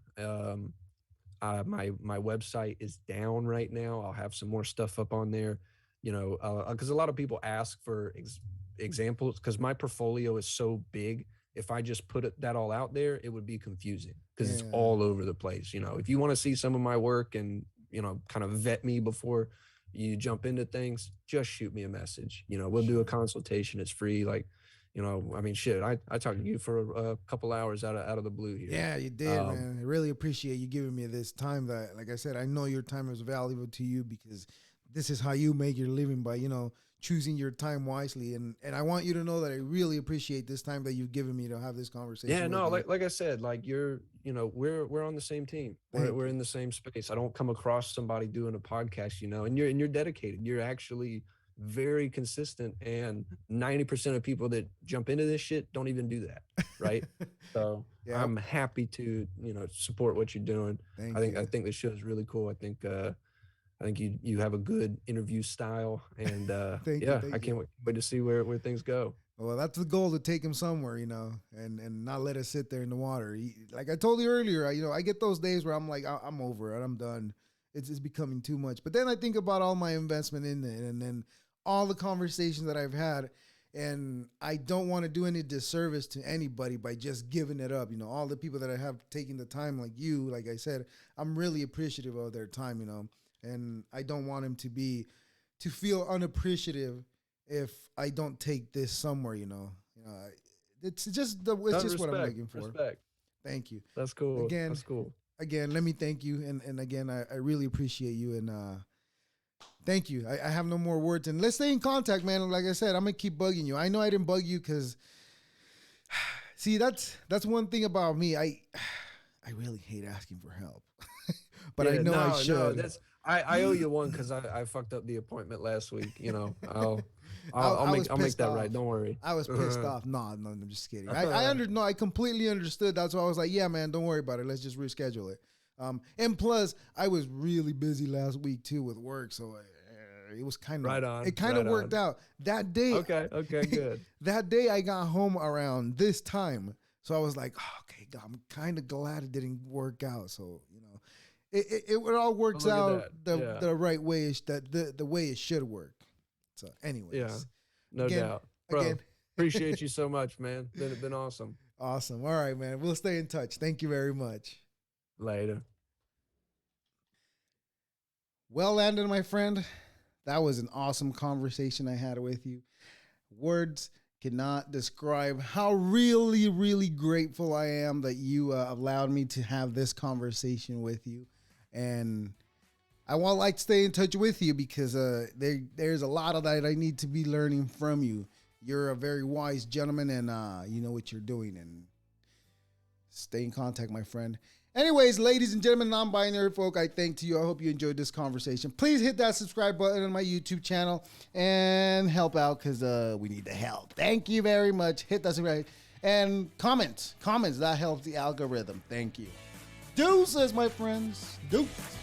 My website is down right now. I'll have some more stuff up on there, because a lot of people ask for examples because my portfolio is so big. If I just put that all out there, it would be confusing because it's Yeah, all over the place. If you want to see some of my work and kind of vet me before you jump into things, just shoot me a message. We'll do a sure. consultation. It's free. Like, I mean, shit. I talked to you for a couple hours out of the blue here. Yeah, you did, Um, man. I really appreciate you giving me this time. That, like I said, I know your time is valuable to you because this is how you make your living by, choosing your time wisely. And I want you to know that I really appreciate this time that you've given me to have this Yeah, conversation with no, you. like I said, like we're on the same team. Thank We're you. in the same space. I don't come across somebody doing a podcast, and you're dedicated. You're actually very consistent, and 90% of people that jump into this shit don't even do that, right? So Yep. I'm happy to support what you're doing. I Thank think you. I think this show is really cool. I think you have a good interview style, and Thank you. yeah, I Thank you. can't wait to see where things go. Well, that's the goal, to take him somewhere, and not let us sit there in the water. Like I told you earlier, I get those days where I'm like, I'm over it. I'm done. It's becoming too much. But then I think about all my investment in it, and then all the conversations that I've had, and I don't want to do any disservice to anybody by just giving it up. All the people that I have taken the time, like you, like I said, I'm really appreciative of their time. And I don't want him to feel unappreciative if I don't take this somewhere. It's No, just what I'm respect, looking for. respect. Thank you That's cool. again. That's cool. Again, let me thank you, and again, I really appreciate you, and thank you. I have no more words, and let's stay in contact, man. Like I said, I'm gonna keep bugging you. I know I didn't bug you because, see, that's one thing about me. I really hate asking for help, but I Yeah, know I no, should. I owe you one because I fucked up the appointment last week. I'll I was make pissed that right. off. Don't worry. I was pissed off. No, no, I'm just kidding. No, I completely understood. That's why I was like, yeah, man, don't worry about it. Let's just reschedule it. And plus, I was really busy last week too with work, so it was Right on. it kind of Right worked on. out that day. Okay. Okay. Good. That day, I got home around this time, so I was like, oh, okay, God, I'm kind of glad it didn't work out. So it all Well, works look at out that. Yeah. the right way, the way it should work. So, Yeah. anyways, No again, doubt, bro. again, Appreciate you so much, man. Been awesome. awesome. All right, man. We'll stay in touch. Thank you very much. Later. Well, Landon, my friend, that was an awesome conversation I had with you. Words cannot describe how really, really grateful I am that you allowed me to have this conversation with you. And I want like to stay in touch with you because there's a lot of that I need to be learning from you. You're a very wise gentleman, and you know what you're doing. And stay in contact, my friend. Anyways, ladies and gentlemen, non-binary folk, I thank to you. I hope you enjoyed this conversation. Please hit that subscribe button on my YouTube channel and help out because we need the help. Thank you very much. Hit that subscribe and comments. That helps the algorithm. Thank you. Deuces, my friends. Deuces.